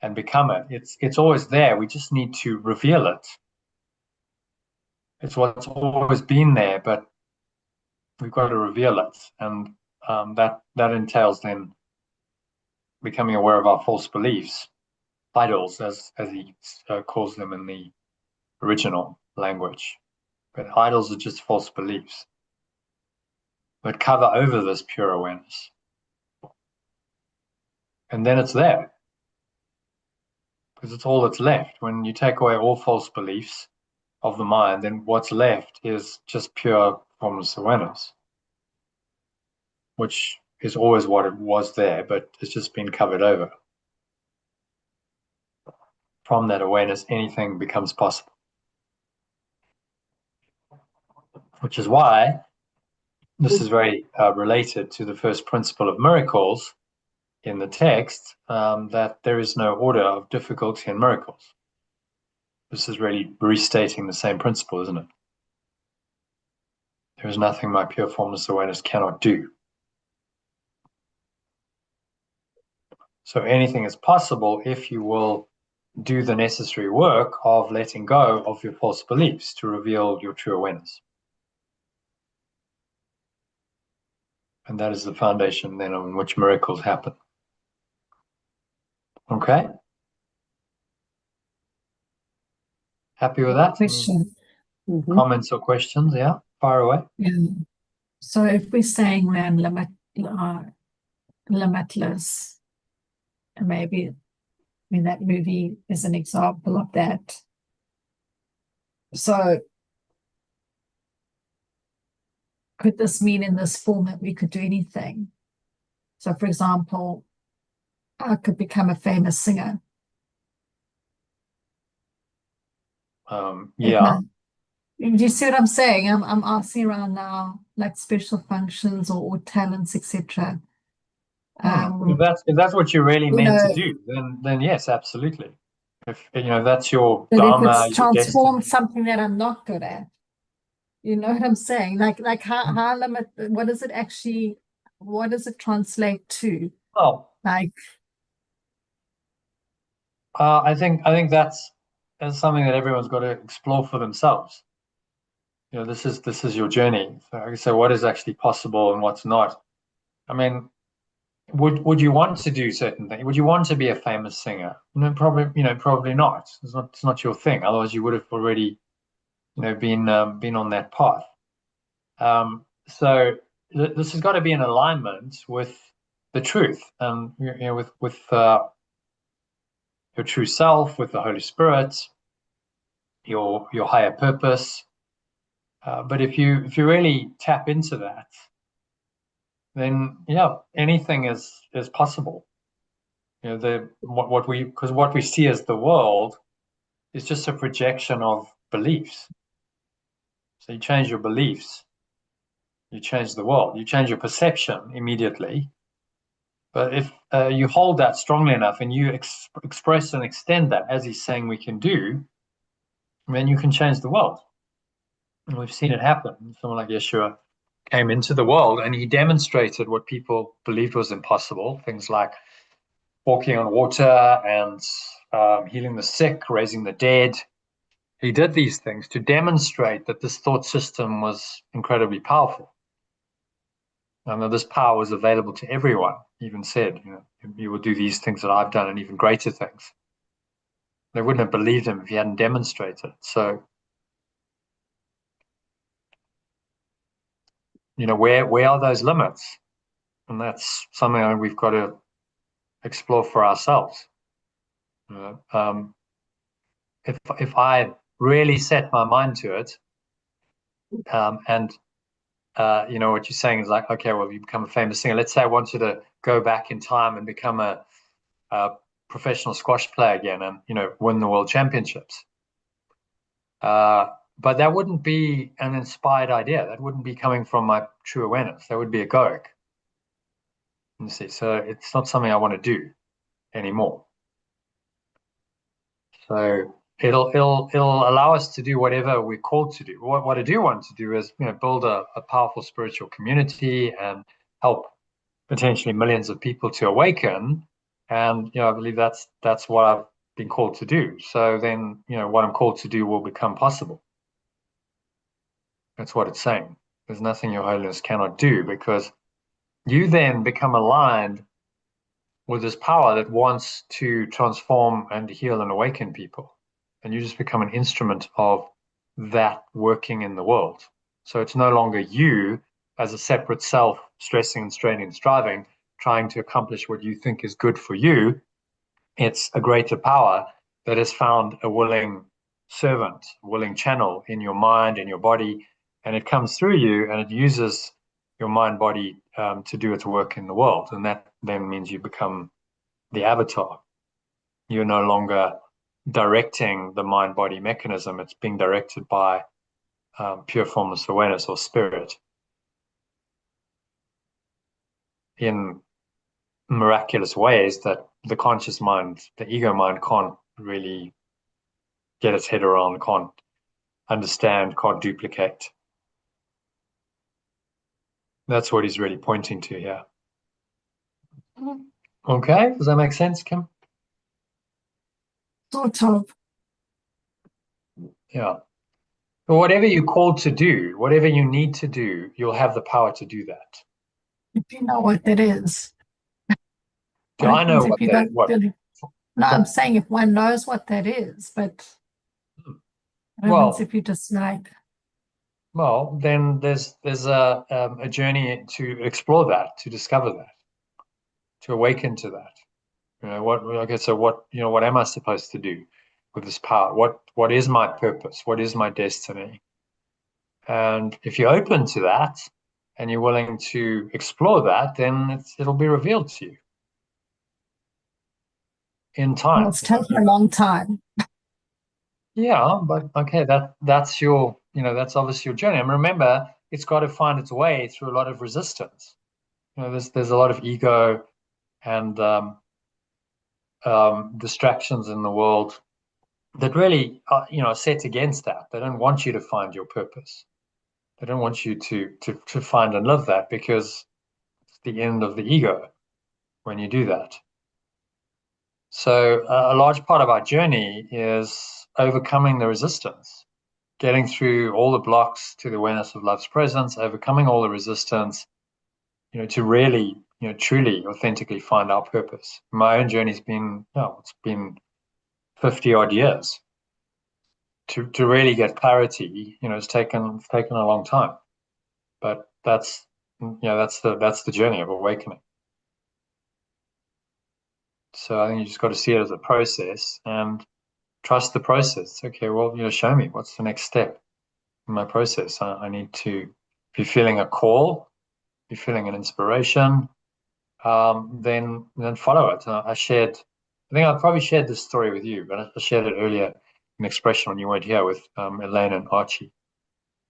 and become it. It's always there. We just need to reveal it. It's what's always been there, but we've got to reveal it. And that entails then becoming aware of our false beliefs, idols, as he calls them in the original language. But idols are just false beliefs that cover over this pure awareness. And then it's there, because it's all that's left. When you take away all false beliefs of the mind, then what's left is just pure formless awareness, which is always what it was there, but it's just been covered over. From that awareness, anything becomes possible. Which is why this is very related to the first principle of miracles in the text, that there is no order of difficulty in miracles. This is really restating the same principle, isn't it? There is nothing my pure formless awareness cannot do. So anything is possible if you will do the necessary work of letting go of your false beliefs to reveal your true awareness. And that is the foundation then on which miracles happen. Okay? Happy with that? Question. Comments or questions? Yeah, fire away. Yeah. So if we're saying we're limitless, and maybe I mean, that movie is an example of that. So could this mean in this form that we could do anything? So, for example, I could become a famous singer. Yeah. Do you see what I'm saying? I'm asking around now, like special functions or talents, etc. If that's what you're really You meant to know, do, then yes, absolutely. If that's your but if dharma, it's your destiny. transformed something that I'm not good at, you know what I'm saying? Like how limit, what does it actually, what does it translate to? Well, Like, I think that's something that everyone's got to explore for themselves. This is your journey. So what is actually possible and what's not? I mean, would you want to do certain things? Would you want to be a famous singer? No, probably not. It's not your thing. Otherwise, you would have already, been on that path. So this has got to be in alignment with the truth, with your true self, with the Holy Spirit, your higher purpose. But if you really tap into that, then yeah, anything is possible. What we see as the world is just a projection of beliefs. So you change your beliefs, you change the world, you change your perception immediately. But if you hold that strongly enough and you express and extend that, as he's saying we can do, then you can change the world. And we've seen it happen. Someone like Yeshua came into the world and he demonstrated what people believed was impossible, things like walking on water and healing the sick, raising the dead. He did these things to demonstrate that this thought system was incredibly powerful and that this power was available to everyone. He even said, you will do these things that I've done and even greater things. They wouldn't have believed him if he hadn't demonstrated. So, where are those limits? And that's something we've got to explore for ourselves. If I really set my mind to it, and what you're saying is like, okay, well, you become a famous singer. Let's say I wanted to go back in time and become a professional squash player again, and win the world championships. But that wouldn't be an inspired idea. That wouldn't be coming from my true awareness. That would be egoic. You see, so it's not something I want to do anymore. So it'll allow us to do whatever we're called to do. What I do want to do is build a powerful spiritual community and help potentially millions of people to awaken. And I believe that's what I've been called to do. So then what I'm called to do will become possible. That's what it's saying. There's nothing your holiness cannot do, because you then become aligned with this power that wants to transform and heal and awaken people. And you just become an instrument of that working in the world. So it's no longer you as a separate self stressing and straining and striving, trying to accomplish what you think is good for you. It's a greater power that has found a willing servant, a willing channel in your mind, in your body, and it comes through you and it uses your mind body to do its work in the world. And that then means you become the avatar. You're no longer directing the mind body mechanism, it's being directed by pure formless awareness or spirit in miraculous ways that the conscious mind, the ego mind, can't really get its head around, can't understand, can't duplicate. That's what he's really pointing to here. Okay, does that make sense, Kim? sort of. Yeah. But whatever you're called to do, whatever you need to do, you'll have the power to do that. If you know what that is. Do I know what that is? What? No, I'm saying if one knows what that is, but what happens if you just like, well, then there's a journey to explore that, to discover that, to awaken to that. Okay, so what am I supposed to do with this power? What is my purpose? What is my destiny? And if you're open to that and you're willing to explore that, then it'll be revealed to you in Well, time. it's taken a long time. Yeah, but okay, that's your, that's obviously your journey. And remember, it's got to find its way through a lot of resistance. There's a lot of ego and distractions in the world that really are set against that. They don't want you to find your purpose. They don't want you to find and live that, because it's the end of the ego when you do that. So a large part of our journey is overcoming the resistance, getting through all the blocks to the awareness of love's presence, overcoming all the resistance, to really, truly, authentically find our purpose. My own journey's been, it's been 50 odd years. To really get clarity, it's taken a long time, but that's the journey of awakening. So I think you just got to see it as a process and trust the process. Okay, well, show me what's the next step in my process. I need to, if you're feeling a call, if you're feeling an inspiration, then follow it. I think I probably shared this story with you, but I shared it earlier in Expression when you weren't here, with Elaine and Archie,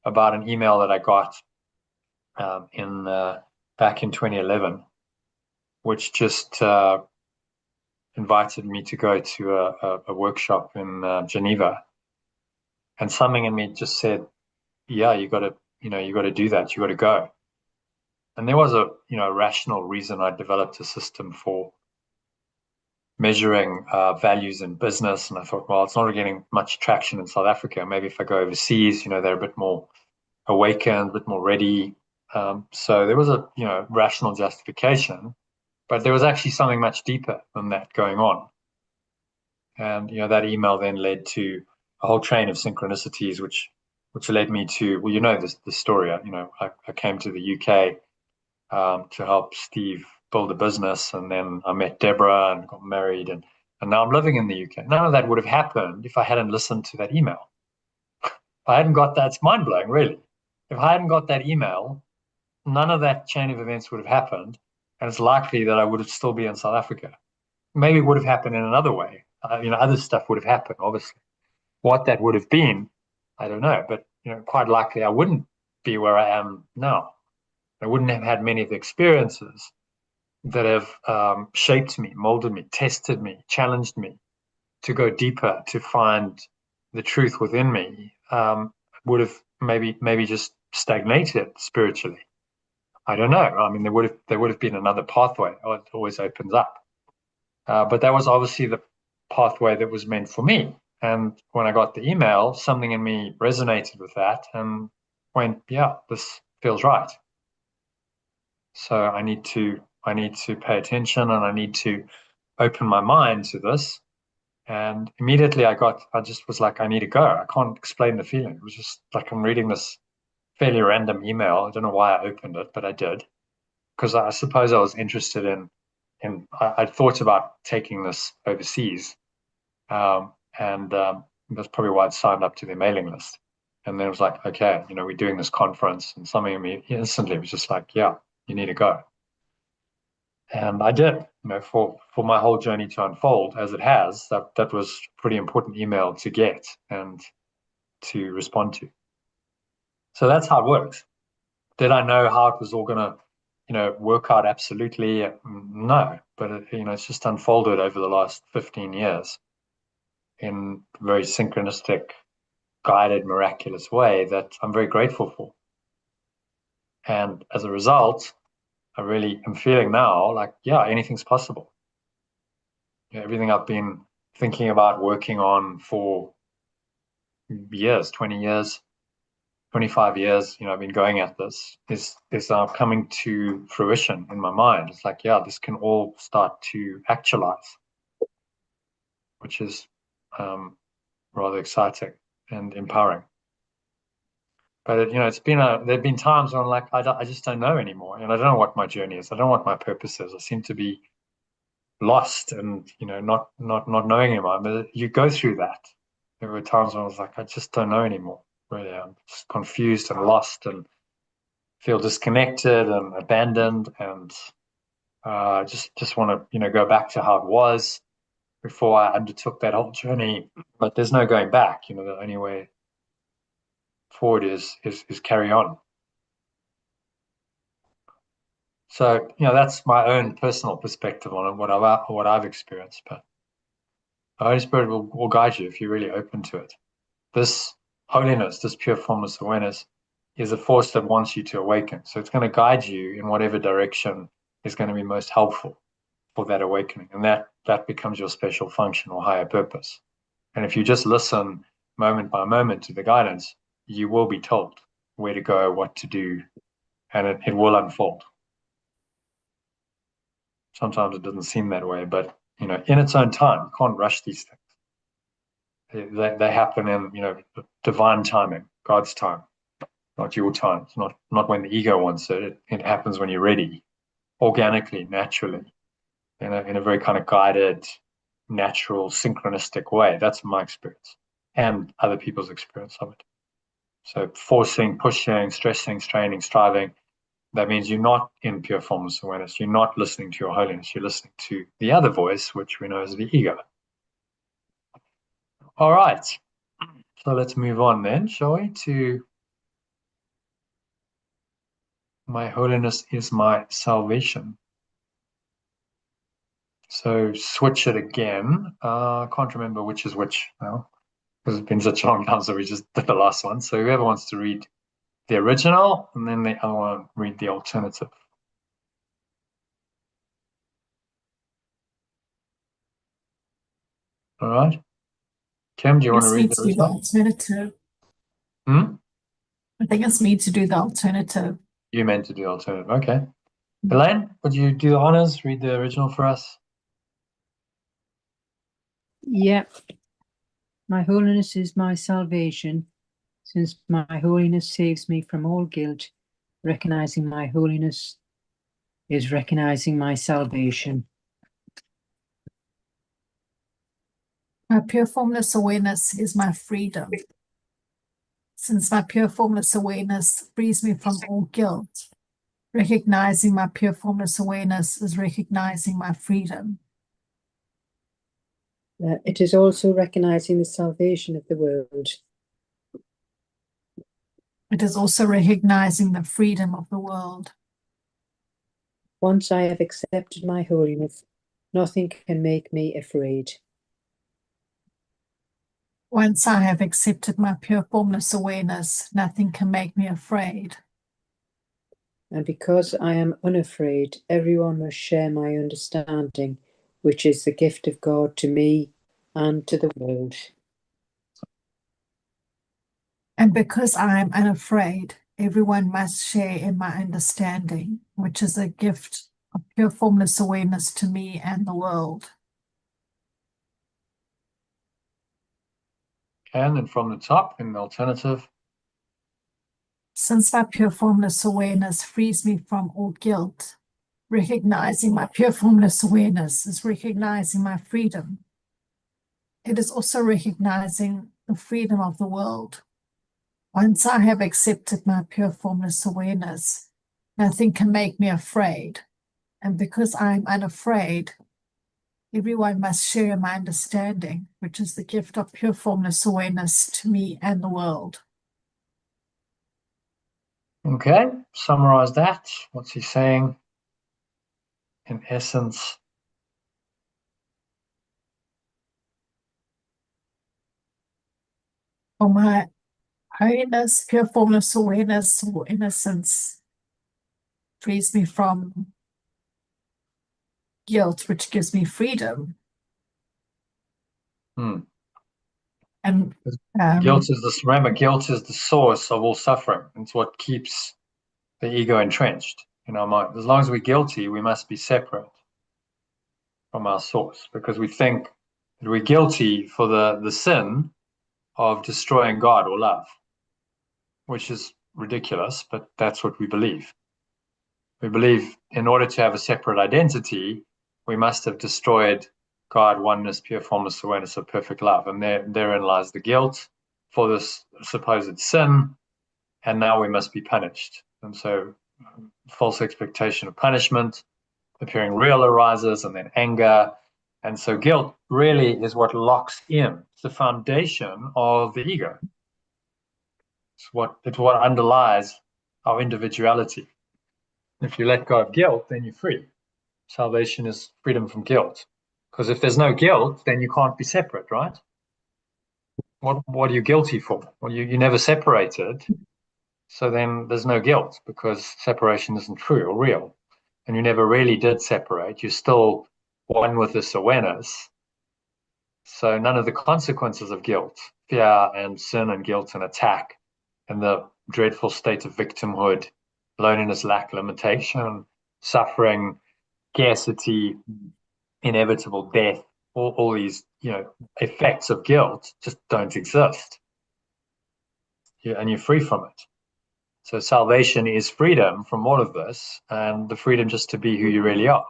about an email that I got in back in 2011, which just invited me to go to a workshop in Geneva, and something in me just said, "Yeah, you got to do that. You got to go." And there was a rational reason. I developed a system for measuring values in business, and I thought, well, it's not getting much traction in South Africa. Maybe if I go overseas, they're a bit more awakened, a bit more ready. So there was a rational justification, but there was actually something much deeper than that going on. And that email then led to a whole train of synchronicities, which led me to, well, the story. I came to the UK to help Steve build a business, and then I met Deborah and got married, and now I'm living in the UK. None of that would have happened if I hadn't listened to that email. If I hadn't got that, it's mind blowing, really. If I hadn't got that email, none of that chain of events would have happened, and it's likely that I would have still be in South Africa. Maybe it would have happened in another way. Other stuff would have happened, obviously. What that would have been, I don't know, but quite likely I wouldn't be where I am now. I wouldn't have had many of the experiences that have shaped me, molded me, tested me, challenged me to go deeper, to find the truth within me. Would have maybe just stagnated spiritually. I don't know. I mean, there would have been another pathway. It always opens up. But that was obviously the pathway that was meant for me. And when I got the email, something in me resonated with that and went, yeah, this feels right. So I need to pay attention, and I need to open my mind to this. And immediately I just was like, I need to go. I can't explain the feeling. It was just like I'm reading this fairly random email. I don't know why I opened it, but I did, because I suppose I was interested in I thought about taking this overseas, and that's probably why I signed up to their mailing list. And then it was like, okay, we're doing this conference, and something in me instantly was just like, yeah, you need to go. And I did, for my whole journey to unfold as it has. That was a pretty important email to get and to respond to. So that's how it works. Did I know how it was all going to work out? Absolutely no, but it's just unfolded over the last 15 years in a very synchronistic, guided, miraculous way that I'm very grateful for. And as a result, I really am feeling now like, yeah, anything's possible. Everything I've been thinking about, working on for years, 20 years, 25 years, I've been going at this, is now coming to fruition in my mind. It's like, yeah, this can all start to actualize, which is rather exciting and empowering. But it's been there've been times when I'm like, I just don't know anymore, and I don't know what my journey is. I don't know what my purpose is. I seem to be lost and, not knowing anymore. But you go through that. There were times when I was like, I just don't know anymore. Really, I'm just confused and lost and feel disconnected and abandoned, and just want to, go back to how it was before I undertook that whole journey. But there's no going back. The only way forward is carry on. So, that's my own personal perspective on it, what I've experienced. But the Holy Spirit will guide you if you're really open to it. This holiness, this pure formless awareness, is a force that wants you to awaken. So it's going to guide you in whatever direction is going to be most helpful for that awakening. And that becomes your special function or higher purpose. And if you just listen moment by moment to the guidance, you will be told where to go, what to do, and it will unfold. Sometimes it doesn't seem that way, but in its own time. You can't rush these things. They happen in divine timing, God's time, not your time. It's not when the ego wants it. It happens when you're ready, organically, naturally, in a very kind of guided, natural, synchronistic way. That's my experience and other people's experience of it. So forcing, pushing, stressing, straining, striving, that means you're not in pure formless awareness. You're not listening to your holiness. You're listening to the other voice, which we know is the ego. All right. So let's move on then, shall we, to my holiness is my salvation. So switch it again. I can't remember which is which now, because it's been such a long time, so we just did the last one. So whoever wants to read the original, and then the other one, read the alternative. All right. Kim, do you want to read the original? Alternative. I think it's me to do the alternative. You meant to do the alternative. Okay. Elaine, would you do the honors, read the original for us? Yeah. My holiness is my salvation, since my holiness saves me from all guilt. Recognizing my holiness is recognizing my salvation. My pure formless awareness is my freedom. Since my pure formless awareness frees me from all guilt, recognizing my pure formless awareness is recognizing my freedom. It is also recognizing the salvation of the world. It is also recognizing the freedom of the world. Once I have accepted my holiness, nothing can make me afraid. Once I have accepted my pure formless awareness, nothing can make me afraid. And because I am unafraid, everyone must share my understanding, which is the gift of God to me and to the world. And because I am unafraid, everyone must share in my understanding, which is a gift of pure formless awareness to me and the world. And then from the top in the alternative. Since my pure formless awareness frees me from all guilt, recognizing my pure formless awareness is recognizing my freedom. It is also recognizing the freedom of the world. Once I have accepted my pure formless awareness, nothing can make me afraid. And because I am unafraid, everyone must share my understanding, which is the gift of pure formless awareness to me and the world. Okay, summarize that. What's he saying? In essence, For my holiness, pure formless awareness or innocence frees me from guilt, which gives me freedom. And guilt is the source of all suffering. It's what keeps the ego entrenched in our mind. As long as we're guilty, we must be separate from our source, because we think that we're guilty for the sin of destroying God or love, which is ridiculous, but that's what we believe. We believe in order to have a separate identity, we must have destroyed God, oneness, pure formless awareness of perfect love. And therein lies the guilt for this supposed sin. And now we must be punished. And so false expectation of punishment, appearing real arises, and then anger. And so guilt really is what locks in. It's the foundation of the ego. It's what underlies our individuality. If you let go of guilt, then you're free. Salvation is freedom from guilt. Because if there's no guilt, then you can't be separate, right? What are you guilty for? Well, you never separated. So then there's no guilt because separation isn't true or real. And you never really did separate. You're still one with this awareness. So none of the consequences of guilt, fear and sin and guilt and attack, and the dreadful state of victimhood, loneliness, lack, limitation, suffering, scarcity, inevitable death, all these, effects of guilt just don't exist. And you're free from it. So salvation is freedom from all of this, and the freedom just to be who you really are,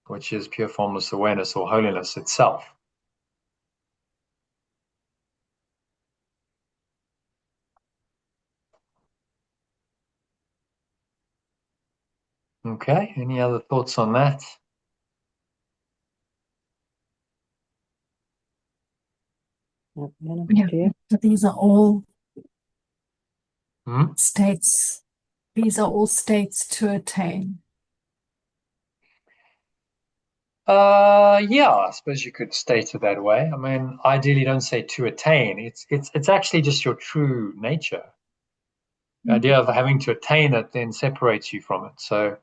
which is pure formless awareness or holiness itself. Okay, any other thoughts on that? Yeah, so these are all Hmm? states. These are all states to attain. Yeah, I suppose you could state it that way. I mean, ideally, don't say to attain. It's actually just your true nature. The idea of having to attain it then separates you from it. So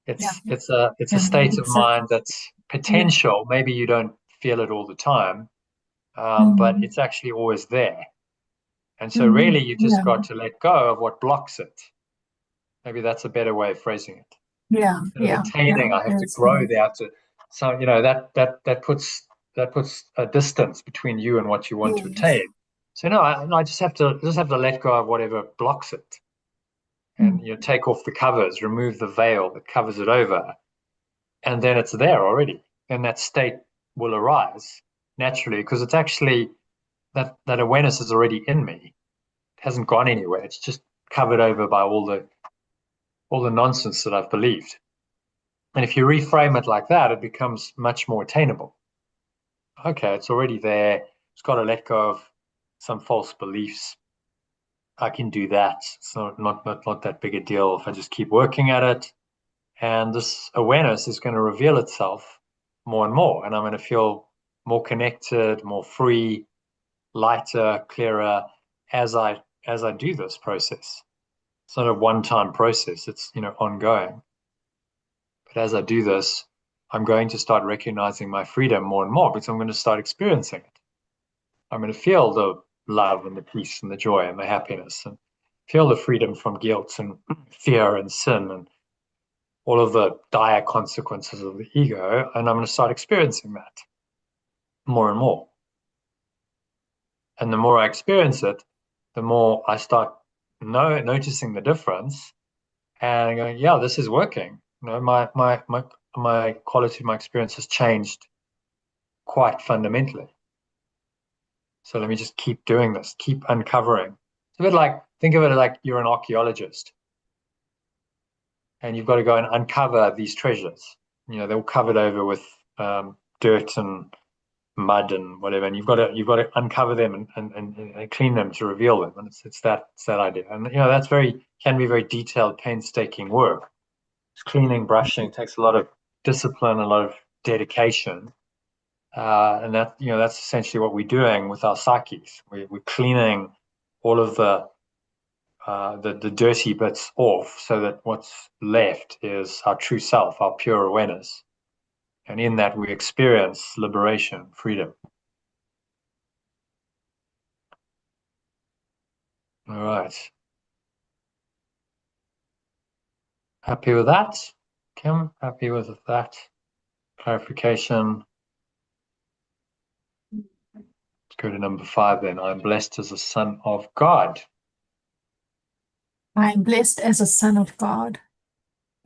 it's a state of mind that's potential. Maybe you don't feel it all the time, but it's actually always there. And so really you just got to let go of what blocks it. Maybe that's a better way of phrasing it. Instead of attaining, I have to grow there to, so that puts a distance between you and what you want to attain. So no, I just have to let go of whatever blocks it. And take off the covers, remove the veil that covers it over, and then it's there already. And that state will arise naturally because it's actually that awareness is already in me. It hasn't gone anywhere. It's just covered over by all the nonsense that I've believed. And if you reframe it like that, it becomes much more attainable. Okay, it's already there. It's got to let go of some false beliefs. I can do that. It's not that big a deal if I just keep working at it. And this awareness is going to reveal itself more and more. And I'm going to feel more connected, more free, lighter, clearer as I do this process. It's not a one-time process, it's ongoing. But as I do this, I'm going to start recognizing my freedom more and more because I'm going to start experiencing it. I'm going to feel the love and the peace and the joy and the happiness and feel the freedom from guilt and fear and sin and all of the dire consequences of the ego. And I'm going to start experiencing that more and more. And the more I experience it, the more I start noticing the difference and going, yeah, this is working. My quality of my experience has changed quite fundamentally. So let me just keep doing this, keep uncovering. It's a bit like, think of it like you're an archaeologist and you've got to go and uncover these treasures. They're all covered over with dirt and mud and whatever, and you've got to uncover them and clean them to reveal them. And it's that idea. And that's can be very detailed, painstaking work. It's cleaning, brushing, takes a lot of discipline, a lot of dedication. And that's essentially what we're doing with our psyches. We're cleaning all of the dirty bits off so that what's left is our true self, our pure awareness. And in that we experience liberation, freedom. All right. Happy with that? Kim, happy with that clarification? Let's go to number 5 then. I'm blessed as a son of God. I am blessed as a son of God.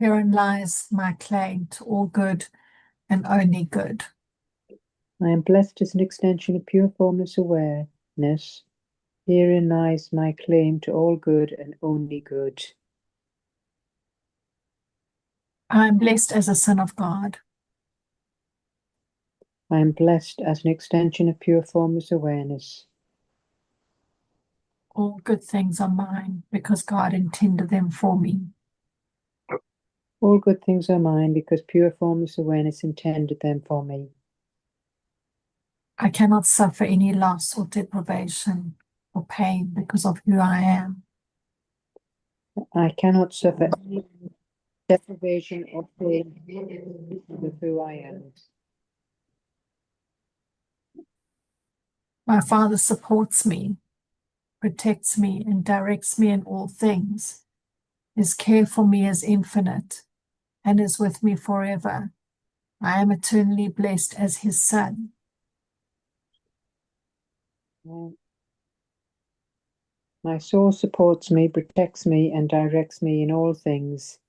Herein lies my claim to all good and only good. I am blessed as an extension of pure formless awareness. Herein lies my claim to all good and only good. I am blessed as a son of God. I am blessed as an extension of pure formless awareness. All good things are mine because God intended them for me. All good things are mine because pure formless awareness intended them for me. I cannot suffer any loss or deprivation or pain because of who I am. I cannot suffer any deprivation or pain because of who I am. My Father supports me, protects me, and directs me in all things. His care for me is infinite and is with me forever. I am eternally blessed as his son. My soul supports me, protects me, and directs me in all things.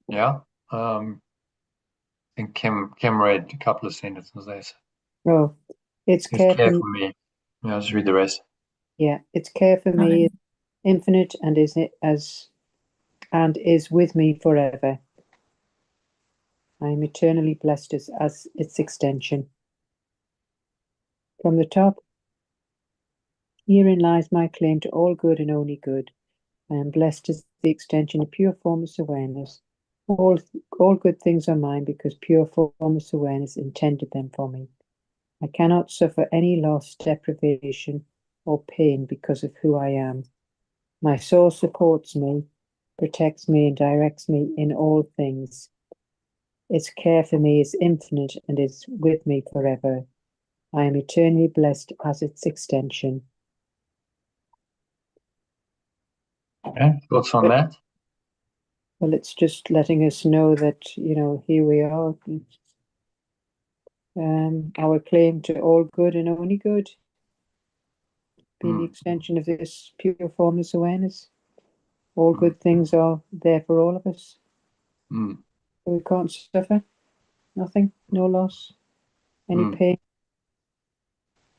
Yeah. I think Kim read a couple of sentences there. So Oh, it's it's care care for me. for me. Yeah, I'll just read the rest. Yeah, it's care for me is infinite and is with me forever. I am eternally blessed as its extension. From the top, herein lies my claim to all good and only good. I am blessed as the extension of pure formless awareness. All good things are mine because pure formless awareness intended them for me. I cannot suffer any loss, deprivation, or pain because of who I am. My soul supports me, protects me, and directs me in all things. Its care for me is infinite and is with me forever. I am eternally blessed as its extension. Okay, thoughts on that? Well, it's just letting us know that, here we are. Our claim to all good and only good, being the extension of this pure formless awareness. All good things are there for all of us. We can't suffer, nothing, no loss, any pain.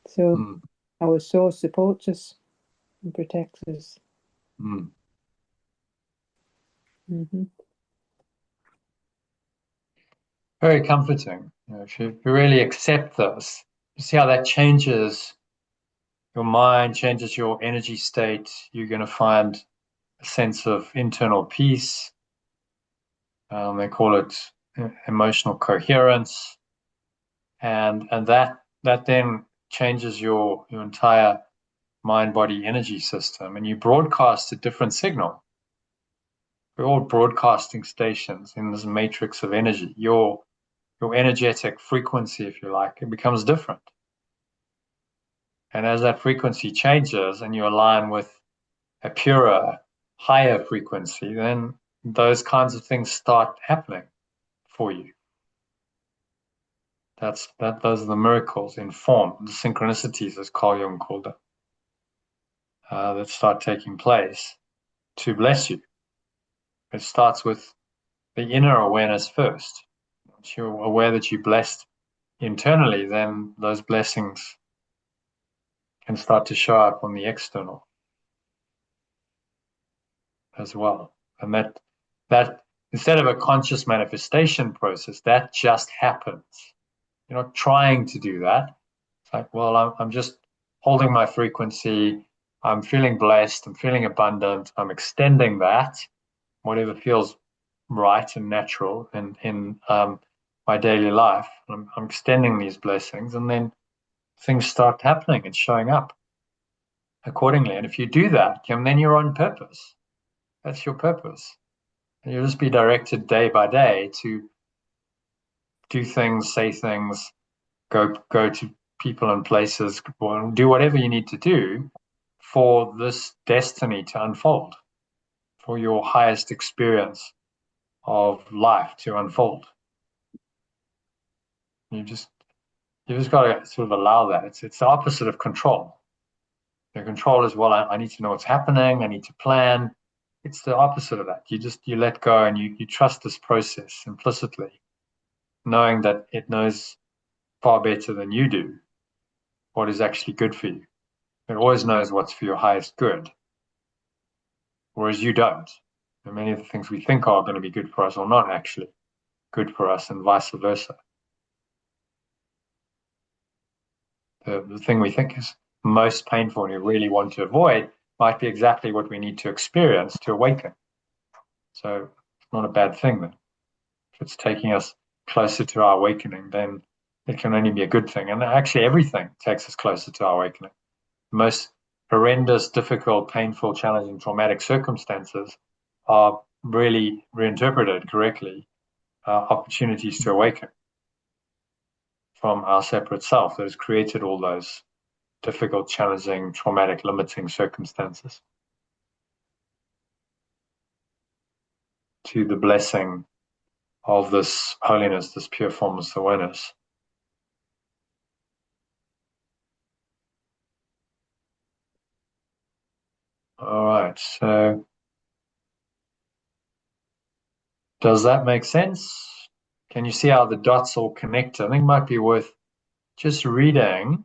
So our soul supports us and protects us. Very comforting. If you really accept this, you see how that changes your mind, changes your energy state. You're going to find a sense of internal peace. They call it emotional coherence, and that then changes your entire mind body energy system, and you broadcast a different signal. We're all broadcasting stations in this matrix of energy. Your energetic frequency, if you like, it becomes different. And as that frequency changes and you align with a purer, higher frequency, then those kinds of things start happening for you. Those are the miracles in form, the synchronicities, as Carl Jung called it, that start taking place to bless you. It starts with the inner awareness first. Once you're aware that you're blessed internally, then those blessings can start to show up on the external as well. And that instead of a conscious manifestation process, that just happens. You're not trying to do that. It's like, well, I'm just holding my frequency. I'm feeling blessed. I'm feeling abundant. I'm extending that, whatever feels right and natural in my daily life. I'm extending these blessings, and then things start happening and showing up accordingly. And if you do that, then you're on purpose. That's your purpose. And you'll just be directed day by day to do things, say things, go to people and places, do whatever you need to do for this destiny to unfold, for your highest experience of life to unfold. You just got to sort of allow that. It's the opposite of control. So control is, well, I need to know what's happening. I need to plan. It's the opposite of that. You let go and you trust this process implicitly, knowing that it knows far better than you do what is actually good for you. It always knows what's for your highest good, whereas you don't. And many of the things we think are going to be good for us are not actually good for us, and vice versa. The thing we think is most painful and we really want to avoid might be exactly what we need to experience to awaken. So it's not a bad thing then. If it's taking us closer to our awakening, then it can only be a good thing. And actually everything takes us closer to our awakening. The most horrendous, difficult, painful, challenging, traumatic circumstances are really reinterpreted correctly, opportunities to awaken from our separate self that has created all those difficult, challenging, traumatic, limiting circumstances, to the blessing of this holiness, this pure formless awareness. All right, so does that make sense? Can you see how the dots all connect? I think it might be worth just reading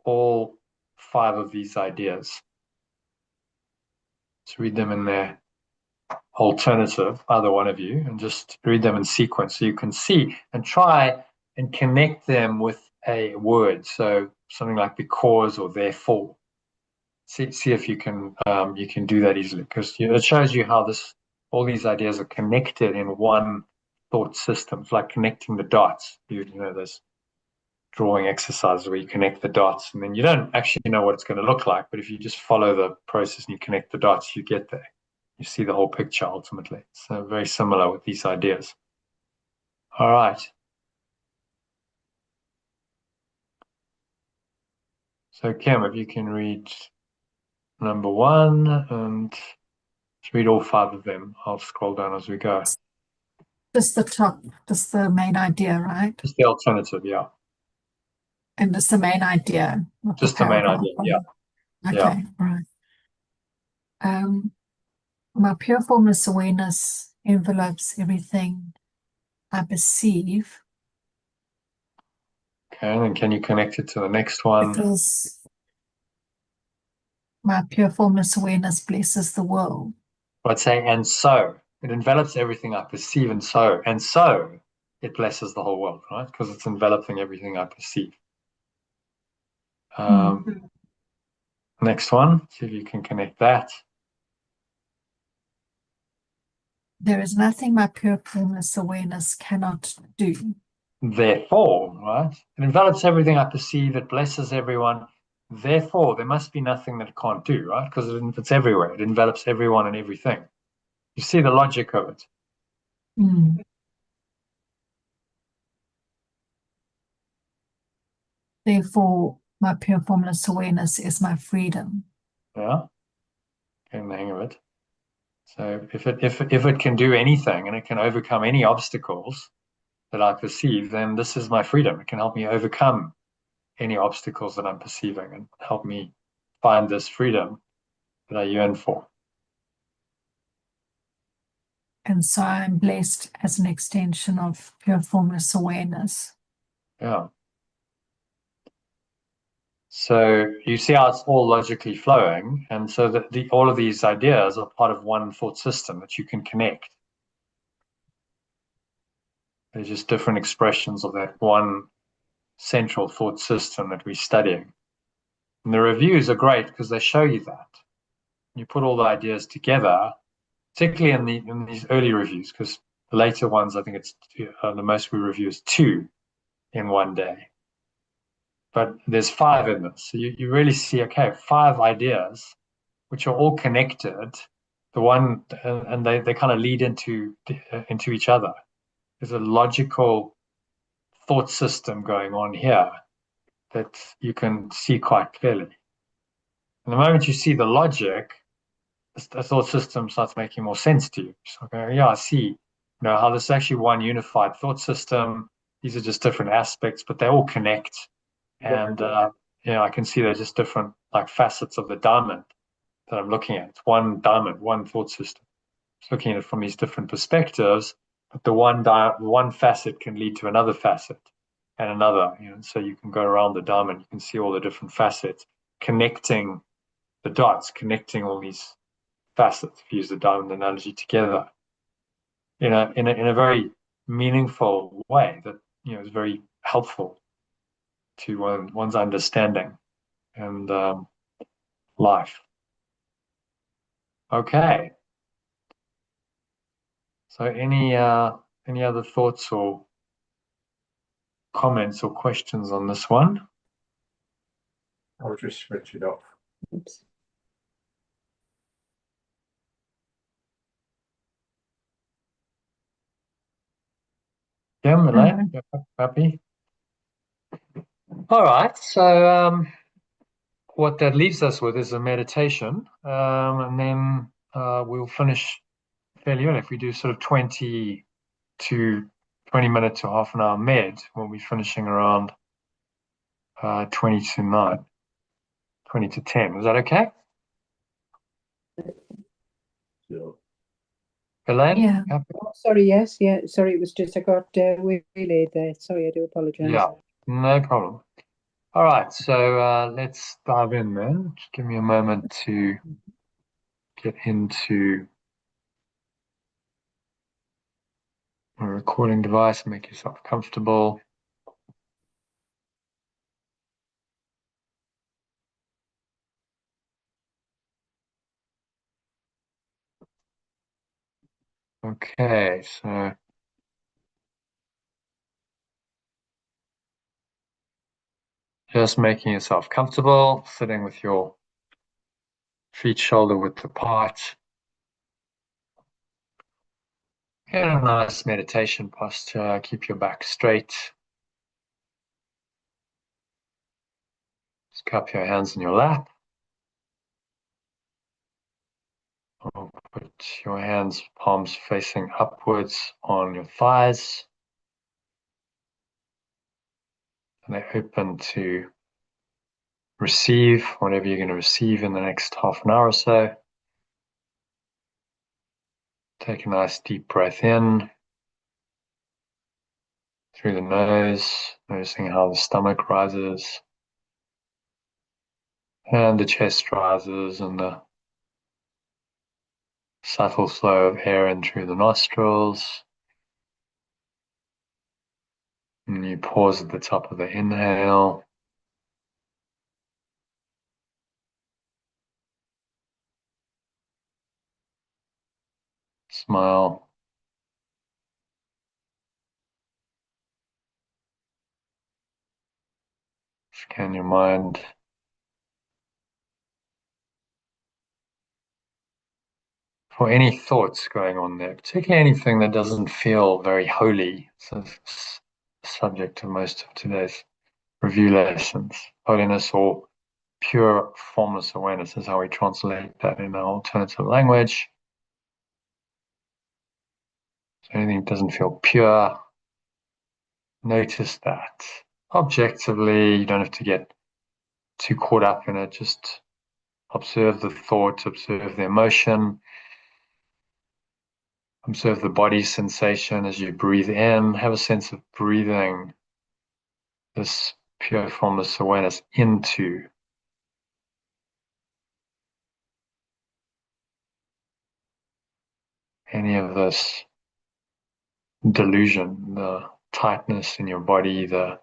all 5 of these ideas. Let's read them in their alternative, either one of you, and just read them in sequence so you can see and try and connect them with a word. So something like because or therefore. See if you can do that easily, because it shows you how all these ideas are connected in one thought system. It's like connecting the dots. You know, there's drawing exercises where you connect the dots, and then you don't actually know what it's going to look like, but if you just follow the process and you connect the dots, you get there. You see the whole picture ultimately. So very similar with these ideas. All right. So Kim, if you can read number 1 and read all 5 of them. I'll scroll down as we go. Just the top, just the main idea, right? Just the alternative, yeah. And just the main idea, not Just the the main paragraph. idea, yeah. Okay, right. My pure formless awareness envelopes everything I perceive. Okay, and then can you connect it to the next one? Because my pure formless awareness blesses the world. I'd say, and so it envelops everything I perceive, and so it blesses the whole world, right? Because it's enveloping everything I perceive. Next one, see if you can connect that. There is nothing my pure formless awareness cannot do. Therefore, right? It envelops everything I perceive, it blesses everyone. Therefore, there must be nothing that it can't do, right? Because it's everywhere. It envelops everyone and everything. You see the logic of it. Therefore, my pure formless awareness is my freedom. Yeah, getting the hang of it. So if it can do anything and it can overcome any obstacles that I perceive, then this is my freedom. It can help me overcome any obstacles that I'm perceiving and help me find this freedom that I yearn for. And so I'm blessed as an extension of pure formless awareness. Yeah. So you see how it's all logically flowing, and so that all of these ideas are part of one thought system that you can connect. They're just different expressions of that one central thought system that we're studying. And the reviews are great because they show you that. You put all the ideas together, particularly in these early reviews, because the later ones, I think it's the most we review is 2 in one day. But there's 5 in this. So you really see, okay, 5 ideas, which are all connected, and they kind of lead into each other. There's a logical thought system going on here that you can see quite clearly. And the moment you see the logic, the thought system starts making more sense to you. So, okay, yeah, I see, how this is actually one unified thought system. These are just different aspects, but they all connect. And I can see they're just different like facets of the diamond that I'm looking at. It's one diamond, one thought system. Just looking at it from these different perspectives, but the one facet can lead to another facet and another. So you can go around the diamond, you can see all the different facets, connecting the dots, connecting all these facets, if you use the diamond analogy, together in a very meaningful way that is very helpful to one's understanding and life. Okay. So any other thoughts or comments or questions on this one? I'll just switch it off. Oops. Yeah, Elaine, you're happy? All right. So what that leaves us with is a meditation, and then we'll finish fairly early. If we do sort of 20 minutes to half an hour med, we'll be finishing around 20 to 9, 20 to 10. Is that okay? Sure. Elaine? Yeah. Happy? Oh, sorry, yes, yeah. Sorry, it was just I got waylaid there. Sorry, I do apologize. Yeah, no problem. All right, so let's dive in then. Just give me a moment to get into a recording device and make yourself comfortable. Okay, so just making yourself comfortable, sitting with your feet shoulder width apart. In a nice meditation posture, keep your back straight. Just cup your hands in your lap. Or put your hands, palms facing upwards on your thighs. And they're open to receive whatever you're going to receive in the next half an hour or so. Take a nice deep breath in through the nose, noticing how the stomach rises and the chest rises and the subtle flow of air in through the nostrils. And you pause at the top of the inhale. Smile. Scan your mind. For any thoughts going on there, particularly anything that doesn't feel very holy. So it's subject to most of today's review lessons. Holiness or pure formless awareness is how we translate that in our alternative language. So anything that doesn't feel pure, notice that. Objectively, you don't have to get too caught up in it. Just observe the thought, observe the emotion, observe the body sensation as you breathe in. Have a sense of breathing this pure formless awareness into any of this delusion, the tightness in your body, the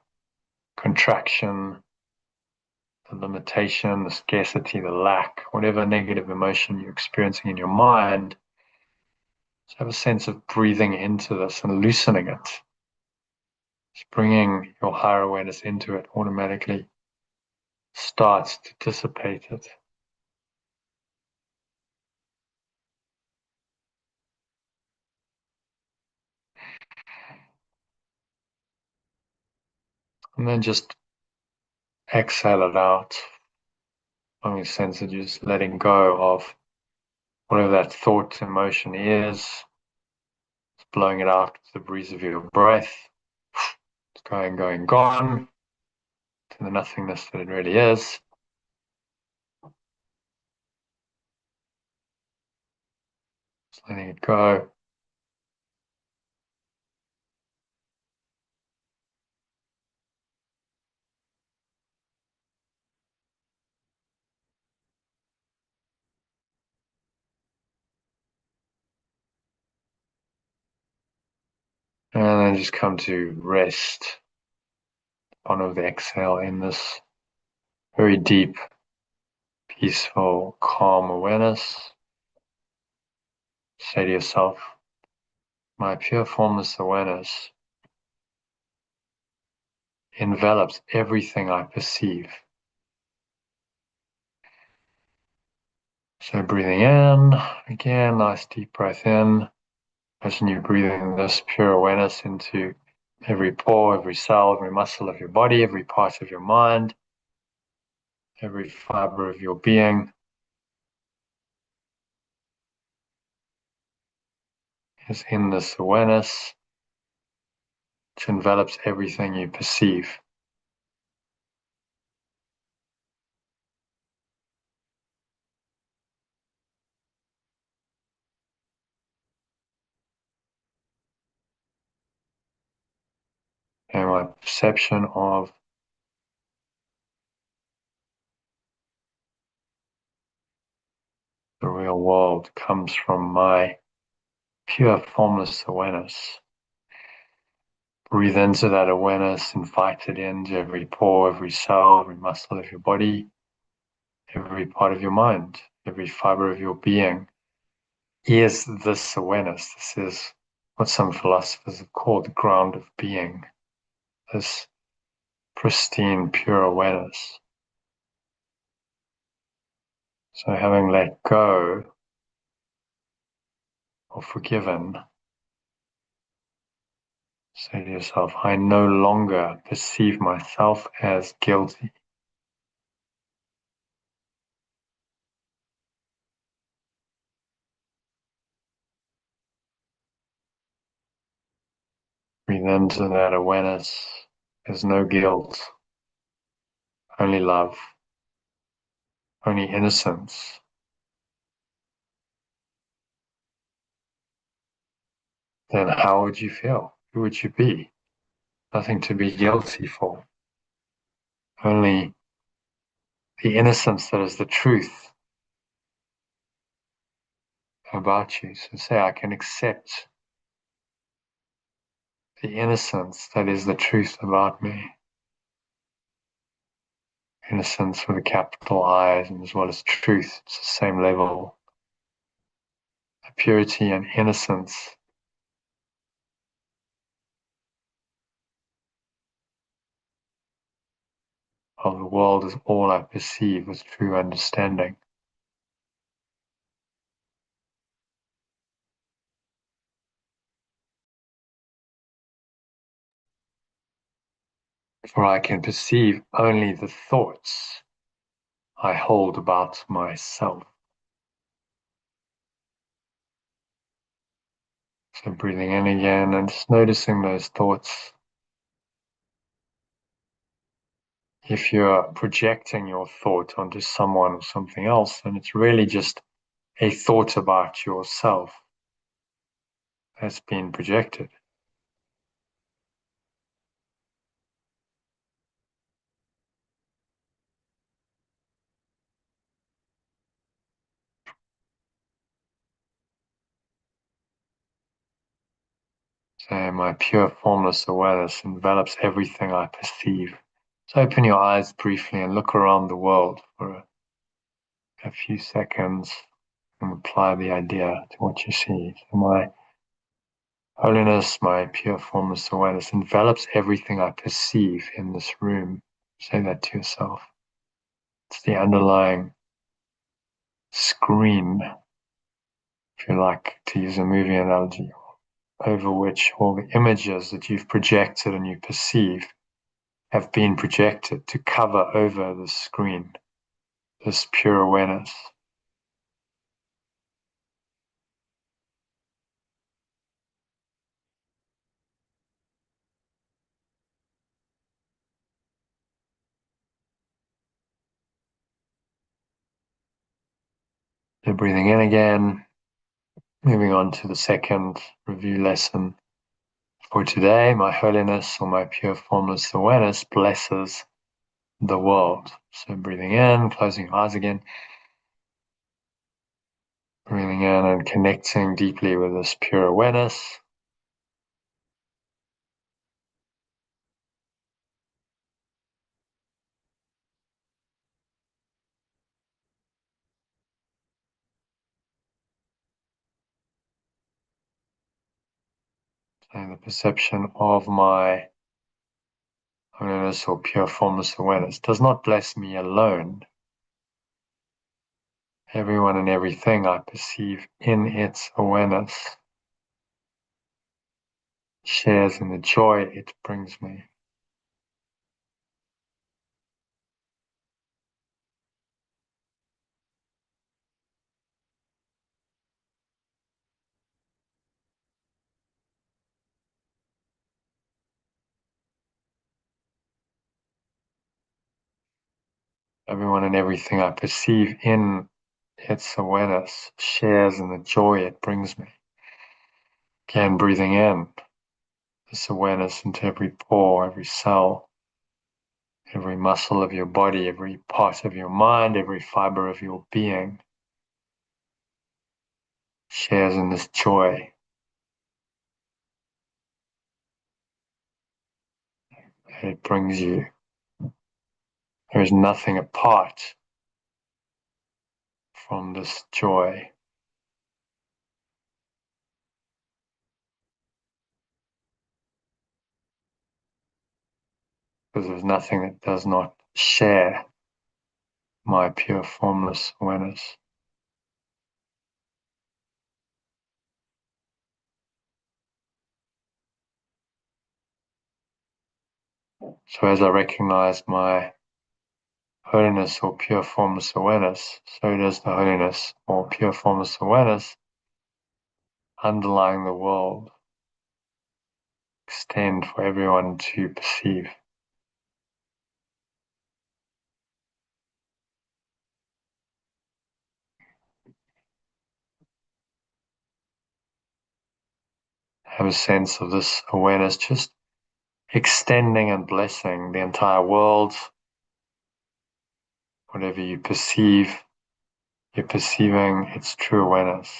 contraction, the limitation, the scarcity, the lack, whatever negative emotion you're experiencing in your mind. Just have a sense of breathing into this and loosening it. Just bringing your higher awareness into it automatically starts to dissipate it. And then just exhale it out. Having a sense of just letting go of whatever that thought, emotion is. Just blowing it out with the breeze of your breath. It's going, gone. to the nothingness that it really is. Just letting it go. And then just come to rest on the exhale in this very deep, peaceful, calm awareness. Say to yourself, my pure formless awareness envelops everything I perceive. So breathing in, again, nice deep breath in. Imagine you breathing this pure awareness into every pore, every cell, every muscle of your body, every part of your mind, every fiber of your being is in this awareness, which envelops everything you perceive. And my perception of the real world comes from my pure formless awareness. Breathe into that awareness, invite it into every pore, every cell, every muscle of your body, every part of your mind, every fiber of your being is this awareness. This is what some philosophers have called the ground of being, this pristine, pure awareness. So having let go or forgiven, say to yourself, I no longer perceive myself as guilty. Breathe into that awareness. There's no guilt, only love, only innocence. Then how would you feel? Who would you be? Nothing to be guilty for. Only the innocence that is the truth about you. So say, I can accept the innocence that is the truth about me. Innocence with a capital I and as well as truth. It's the same level. The purity and innocence of the world is all I perceive as true understanding. For I can perceive only the thoughts I hold about myself. So breathing in again and just noticing those thoughts. If you're projecting your thought onto someone or something else, then it's really just a thought about yourself that's been projected. So my pure formless awareness envelops everything I perceive. So open your eyes briefly and look around the world for a few seconds and apply the idea to what you see. So my holiness, my pure formless awareness envelops everything I perceive in this room. Say that to yourself. It's the underlying screen, if you like to use a movie analogy, over which all the images that you've projected and you perceive have been projected to cover over the screen, this pure awareness. So breathing in again, moving on to the second review lesson for today. My holiness or my pure formless awareness blesses the world. So breathing in, closing your eyes again. Breathing in and connecting deeply with this pure awareness. And the perception of my holiness or pure formless awareness does not bless me alone. Everyone and everything I perceive in its awareness shares in the joy it brings me. Everyone and everything I perceive in its awareness shares in the joy it brings me. Again, breathing in this awareness into every pore, every cell, every muscle of your body, every part of your mind, every fiber of your being shares in this joy. It brings you. There is nothing apart from this joy. Because there's nothing that does not share my pure formless awareness. So as I recognize my holiness or pure formless awareness, so does the holiness or pure formless awareness underlying the world extend for everyone to perceive. Have a sense of this awareness just extending and blessing the entire world. Whatever you perceive, you're perceiving its true awareness.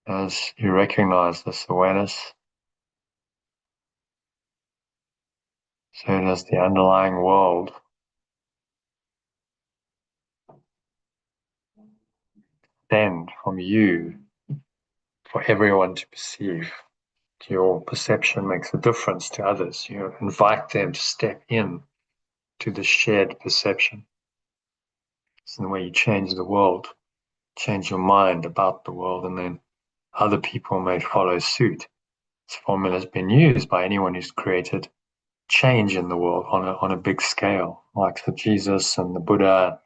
As you recognize this awareness, so does the underlying world extend from you for everyone to perceive. Your perception makes a difference to others. You invite them to step in to the shared perception. It's the way you change the world, change your mind about the world, and then other people may follow suit. This formula has been used by anyone who's created change in the world on a big scale, like the Jesus and the Buddha,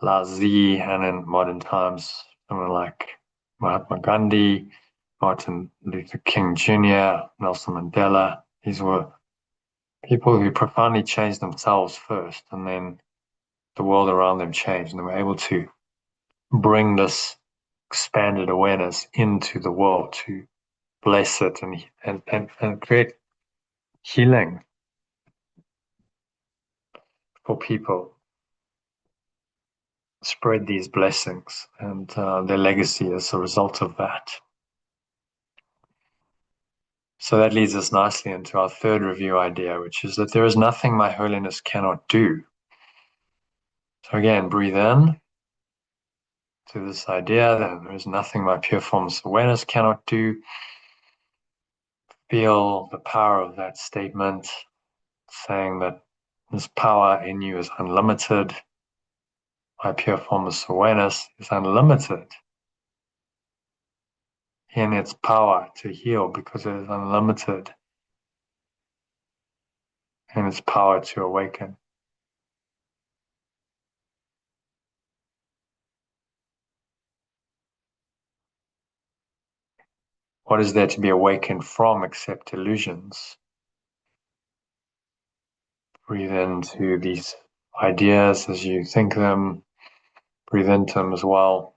Lao Tzu, and in modern times, someone like Mahatma Gandhi, Martin Luther King Jr., Nelson Mandela. These were people who profoundly changed themselves first, and then the world around them changed, and they were able to bring this expanded awareness into the world to bless it and create healing for people, spread these blessings and their legacy as a result of that. So that leads us nicely into our third review idea, which is that there is nothing my holiness cannot do. So again, breathe in to this idea that there is nothing my pure formless awareness cannot do. Feel the power of that statement, saying that this power in you is unlimited. My pure formless awareness is unlimited in its power to heal because it is unlimited in its power to awaken. What is there to be awakened from except illusions? Breathe into these ideas as you think them. Breathe into them as well.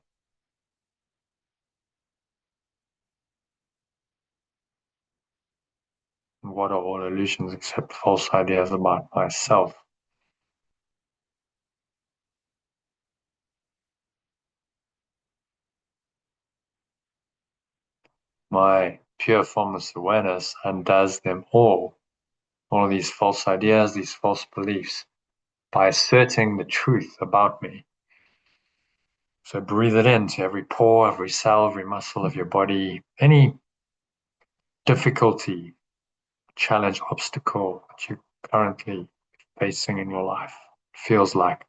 And what are all illusions except false ideas about myself? My pure formless awareness undoes them all of these false ideas, these false beliefs, by asserting the truth about me. So breathe it into every pore, every cell, every muscle of your body. Any difficulty, challenge, obstacle that you're currently facing in your life feels like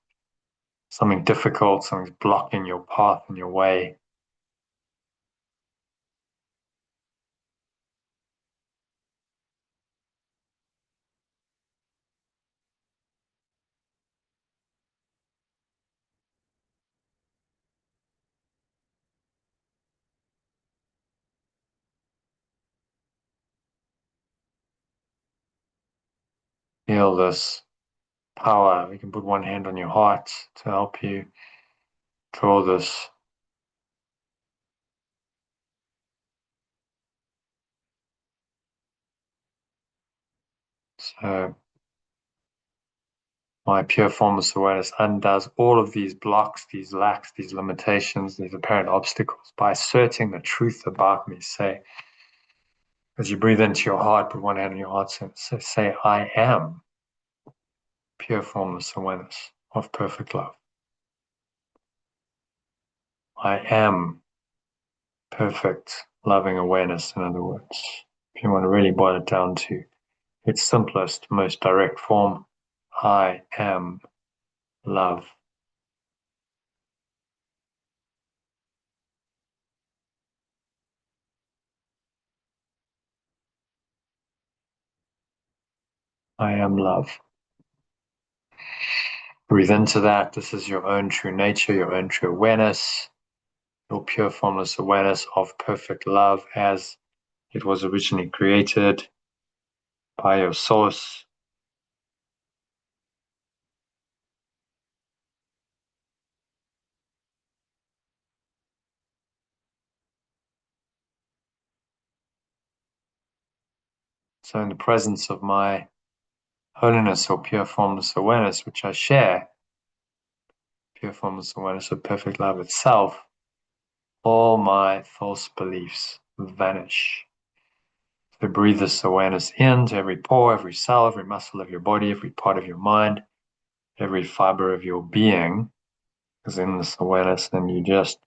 something difficult, something's blocking your path and your way. Feel this power. You can put one hand on your heart to help you draw this. So my pure formless awareness undoes all of these blocks, these lacks, these limitations, these apparent obstacles by asserting the truth about me. Say, as you breathe into your heart, put one hand on your heart, say, I am pure formless awareness of perfect love. I am perfect loving awareness, in other words. If you want to really boil it down to its simplest, most direct form, I am love. I am love. Breathe into that. This is your own true nature, your own true awareness, your pure formless awareness of perfect love as it was originally created by your source. So in the presence of my holiness or pure formless awareness, which I share, pure formless awareness of perfect love itself, all my false beliefs vanish. So breathe this awareness into every pore, every cell, every muscle of your body, every part of your mind, every fiber of your being is in this awareness, and you just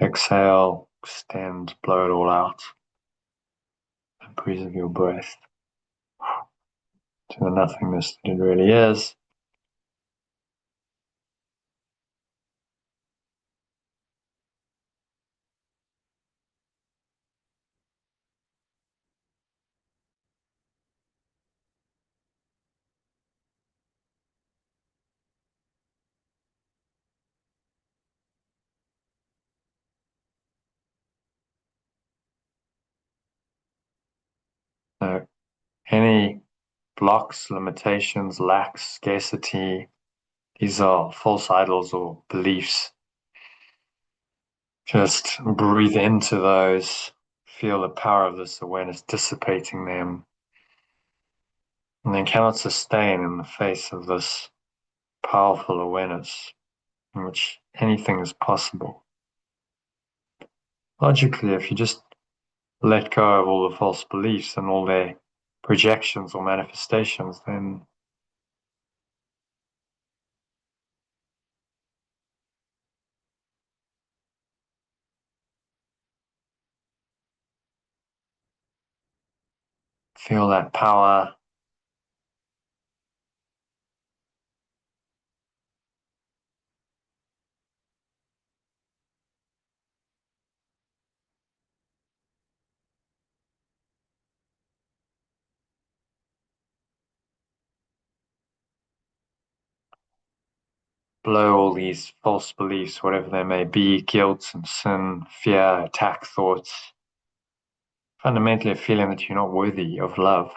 exhale, extend, blow it all out. And breathe of your breath to the nothingness that it really is. So any blocks, limitations, lacks, scarcity, these are false idols or beliefs. Just breathe into those, feel the power of this awareness dissipating them, and they cannot sustain in the face of this powerful awareness in which anything is possible. Logically, if you just let go of all the false beliefs and all their projections or manifestations, then feel that power. blow all these false beliefs, whatever they may be, guilt and sin, fear, attack thoughts, fundamentally a feeling that you're not worthy of love.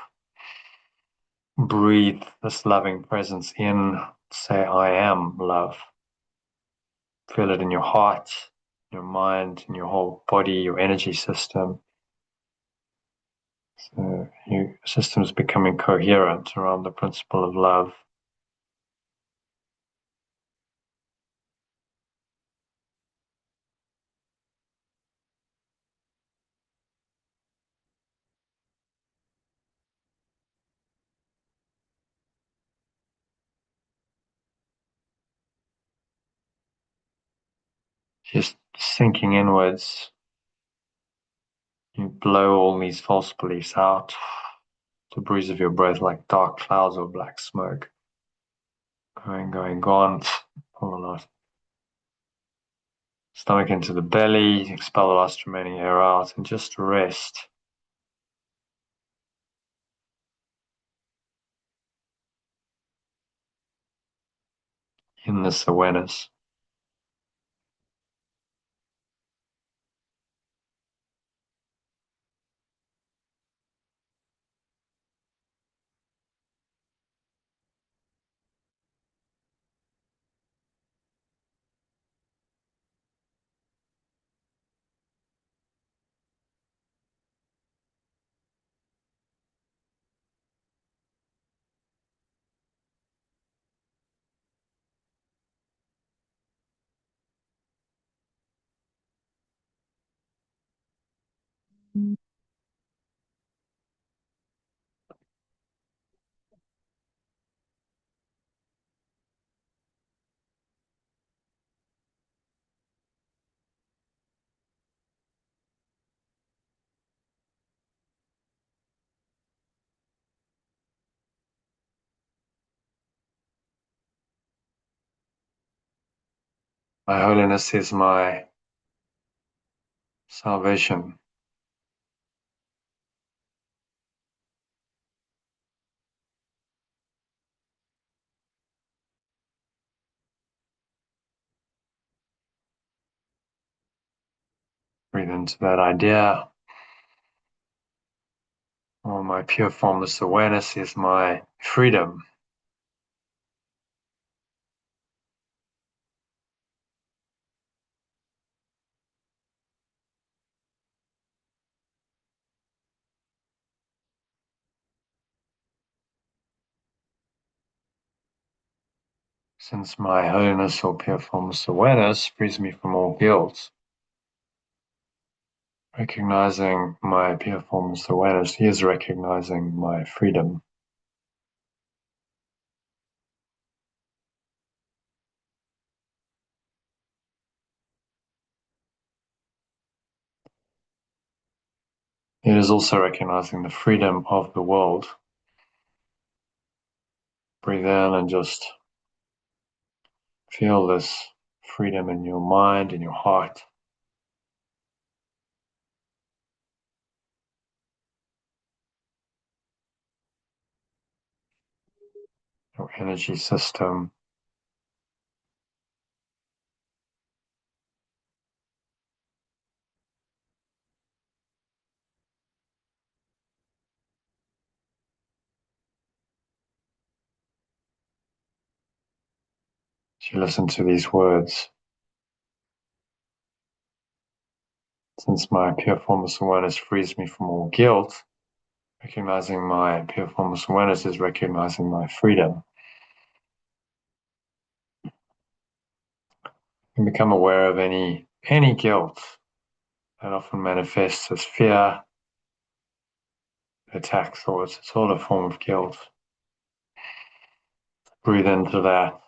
Breathe this loving presence in. Say, I am love. Feel it in your heart, your mind, in your whole body, your energy system. So your system's becoming coherent around the principle of love. Just sinking inwards. You blow all these false beliefs out. The breeze of your breath like dark clouds or black smoke. Going, gone. Pull the last stomach into the belly, expel the last remaining air out, and just rest. In this awareness. My holiness is my salvation. Breathe into that idea. Oh, my pure formless awareness is my freedom. Since my holiness or pure formless awareness frees me from all guilt, recognizing my pure formless awareness is recognizing my freedom. It is also recognizing the freedom of the world. Breathe in and just feel this freedom in your mind, in your heart. Your energy system. As you listen to these words, since my pure formless awareness frees me from all guilt, recognizing my pure formless awareness is recognizing my freedom. You become aware of any guilt that often manifests as fear, attack thoughts. It's all a form of guilt. Breathe into that.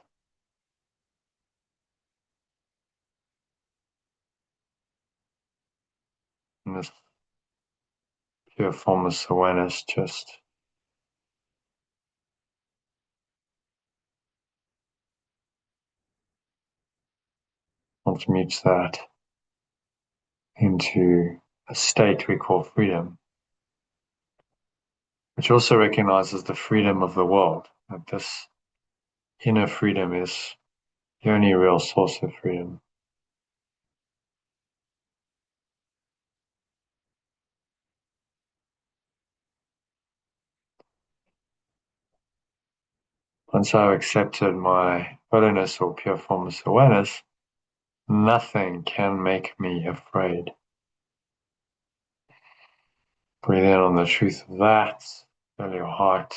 And this pure formless awareness just transmutes that into a state we call freedom, which also recognizes the freedom of the world, that this inner freedom is the only real source of freedom. Once I've accepted my holiness or pure formless awareness, nothing can make me afraid. Breathe in on the truth of that. Feel your heart.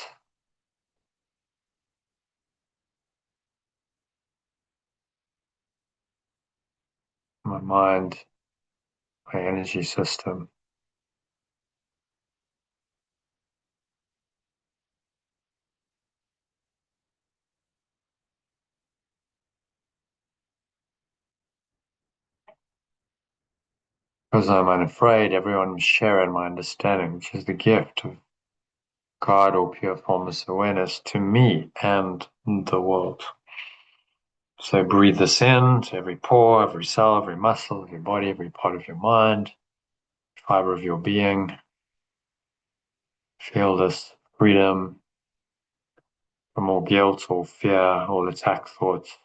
My mind, my energy system. Because I'm unafraid, everyone will share in my understanding, which is the gift of God or pure formless awareness to me and the world. So breathe this in to every pore, every cell, every muscle of your body, every part of your mind, fiber of your being. Feel this freedom from all guilt, all fear, all attack thoughts.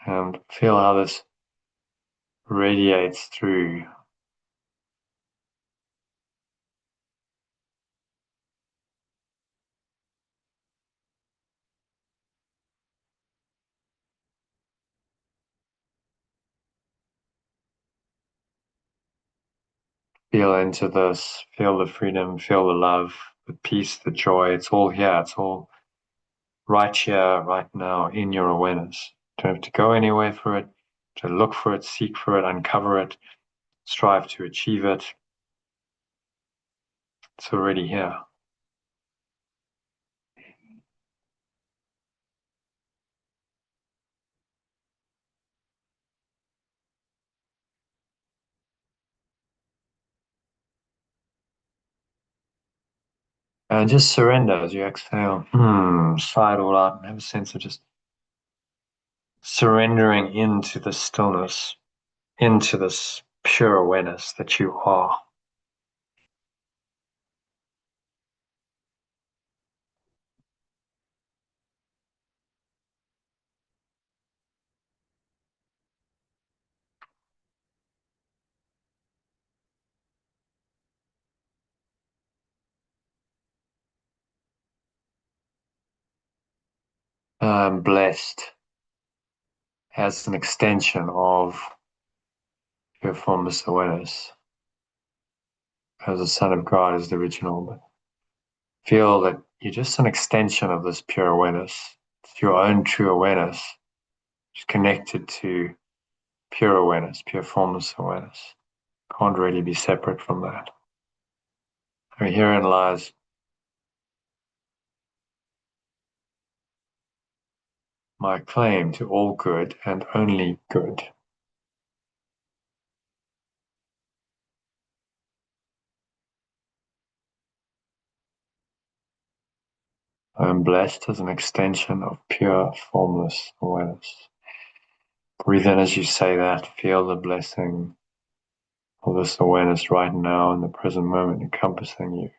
And feel how this radiates through. Feel into this, feel the freedom, feel the love, the peace, the joy. It's all here. It's all right here, right now in your awareness. You don't have to go anywhere for it, to look for it, seek for it, uncover it, strive to achieve it. It's already here. And just surrender as you exhale. Sigh it all out and have a sense of just surrendering into the stillness, into this pure awareness that you are. I'm blessed as an extension of pure formless awareness. As the Son of God is the original, but feel that you're just an extension of this pure awareness. It's your own true awareness. It's connected to pure awareness, pure formless awareness. Can't really be separate from that. I mean, herein lies my claim to all good and only good. I am blessed as an extension of pure formless awareness. Breathe in as you say that. Feel the blessing of this awareness right now in the present moment encompassing you,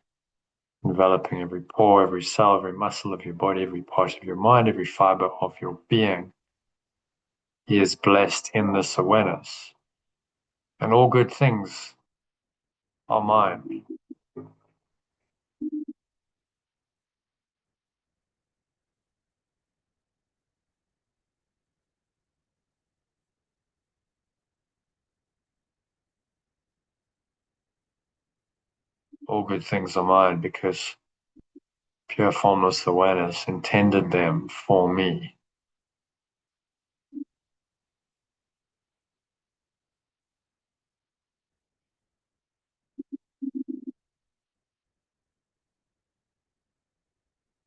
enveloping every pore, every cell, every muscle of your body, every part of your mind, every fiber of your being. He is blessed in this awareness. And all good things are mine. All good things are mine because pure formless awareness intended them for me.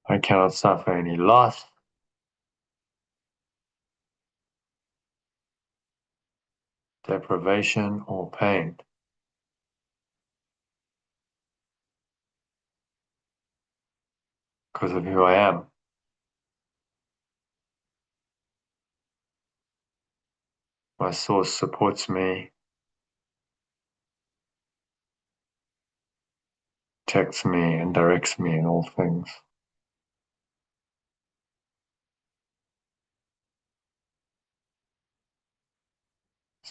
I cannot suffer any loss, deprivation, or pain because of who I am. My source supports me, protects me, and directs me in all things.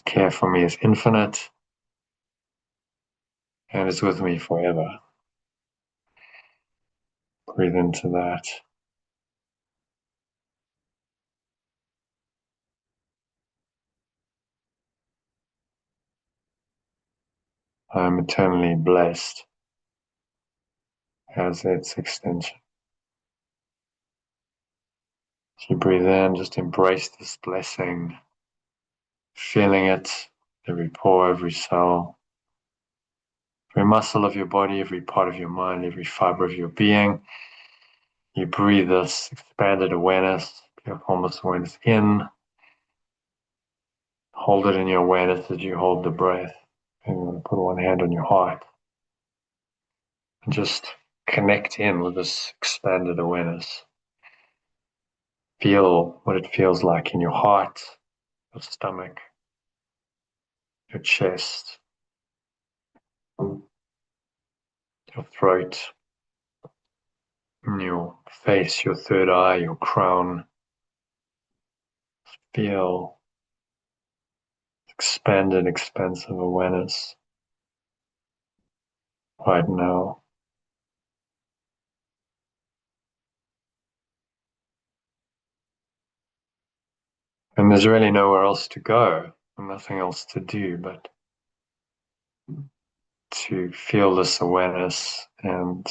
His care for me is infinite and is with me forever. Breathe into that. I am eternally blessed as its extension. As you breathe in, just embrace this blessing, feeling it, every pore, every cell, every muscle of your body, every part of your mind, every fiber of your being. You breathe this expanded awareness, pure formless awareness in. Hold it in your awareness as you hold the breath. And you want to put one hand on your heart and just connect in with this expanded awareness. Feel what it feels like in your heart, your stomach, your chest, your throat, in your face, your third eye, your crown. Feel expanded, expansive awareness right now. And there's really nowhere else to go, and nothing else to do but to feel this awareness and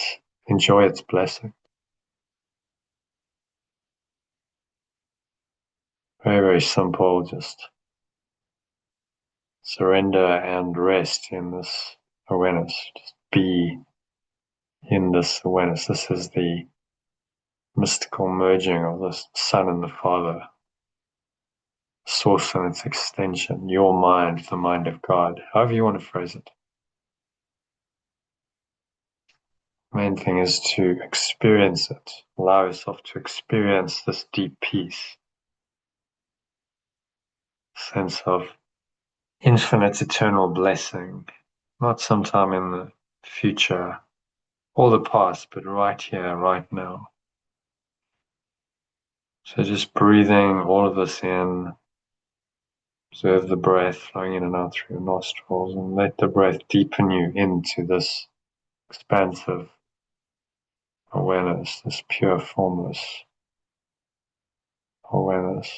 enjoy its blessing. Very, very simple, just surrender and rest in this awareness. Just be in this awareness. This is the mystical merging of the Son and the Father, source and its extension, your mind, the mind of God, however you want to phrase it. Main thing is to experience it. Allow yourself to experience this deep peace, sense of infinite eternal blessing, not sometime in the future or the past, but right here, right now. So just breathing all of this in, observe the breath flowing in and out through your nostrils, and let the breath deepen you into this expansive awareness, this pure formless awareness.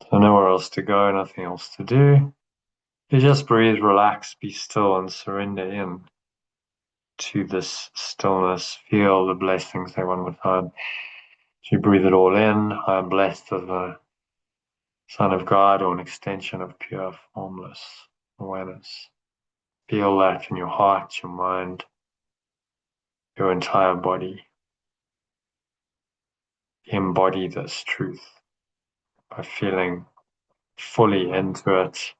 So nowhere else to go, nothing else to do. You just breathe, relax, be still, and surrender in to this stillness. Feel the blessings there one more time. So you breathe it all in. I am blessed as a Son of God, or an extension of pure, formless awareness. Feel that in your heart, your mind, your entire body. Embody this truth by feeling fully into it.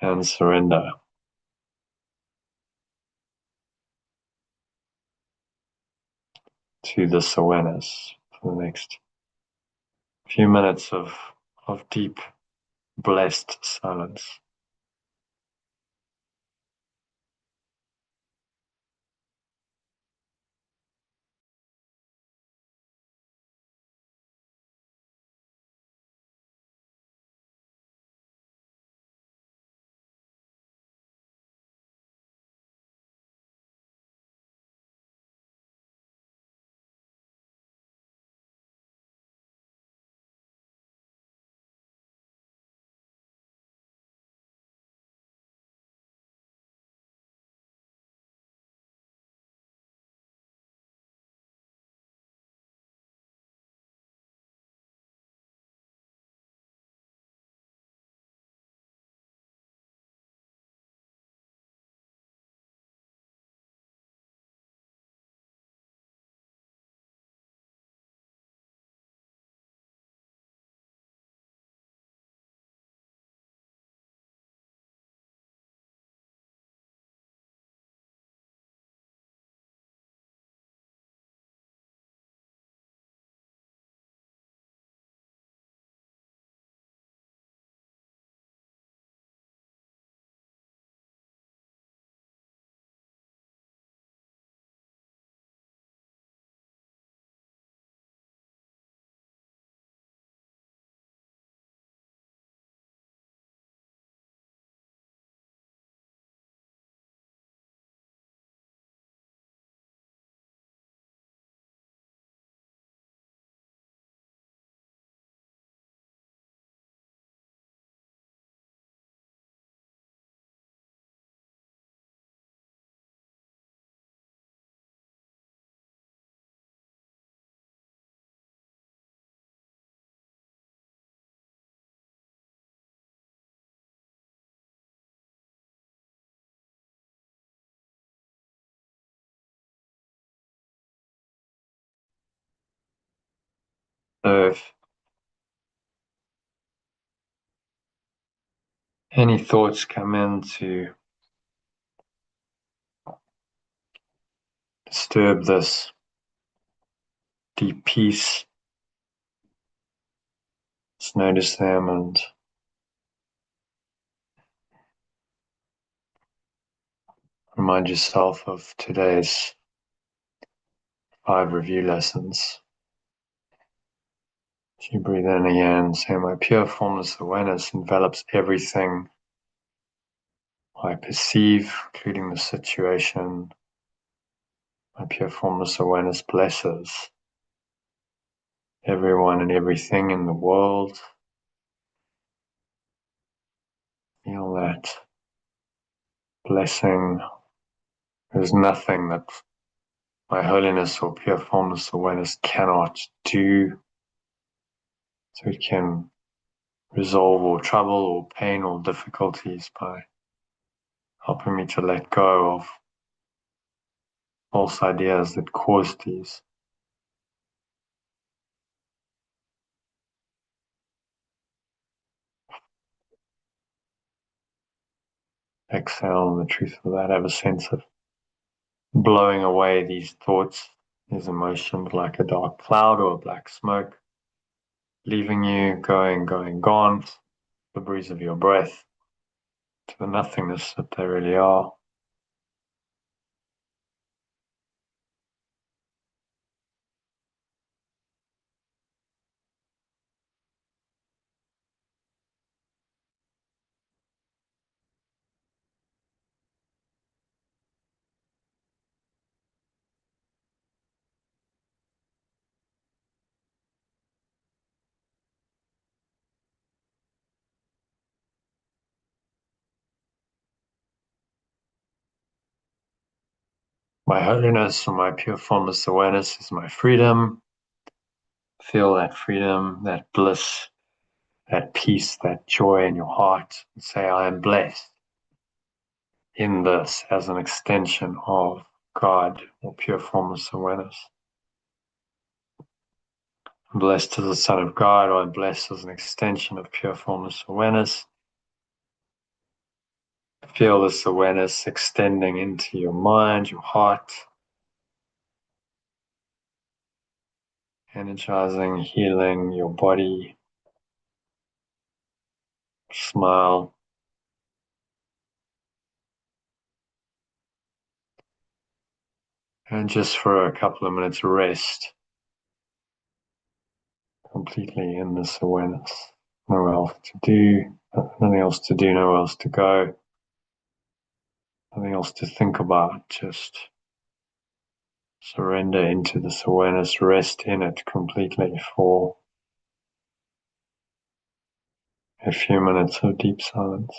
And surrender to this awareness for the next few minutes of deep, blessed silence. observe any thoughts come in to disturb this deep peace. Just notice them and remind yourself of today's 5 review lessons. As you breathe in again, say, my pure formless awareness envelops everything I perceive, including the situation. My pure formless awareness blesses everyone and everything in the world. Feel that blessing. There's nothing that my holiness or pure formless awareness cannot do. So it can resolve all trouble or pain or difficulties by helping me to let go of false ideas that cause these. Exhale, and the truth of that, have a sense of blowing away these thoughts, these emotions like a dark cloud or a black smoke, leaving you going, gone, the breeze of your breath, to the nothingness that they really are. My holiness or my pure formless awareness is my freedom. Feel that freedom, that bliss, that peace, that joy in your heart. And say, I am blessed in this as an extension of God or pure formless awareness. I'm blessed as a son of God, or I'm blessed as an extension of pure formless awareness. Feel this awareness extending into your mind, your heart, energizing, healing your body. Smile. And just for a couple of minutes, rest completely in this awareness. Nowhere else to do, nothing else to do, nowhere else to go, nothing else to think about. Just surrender into this awareness, rest in it completely for a few minutes of deep silence.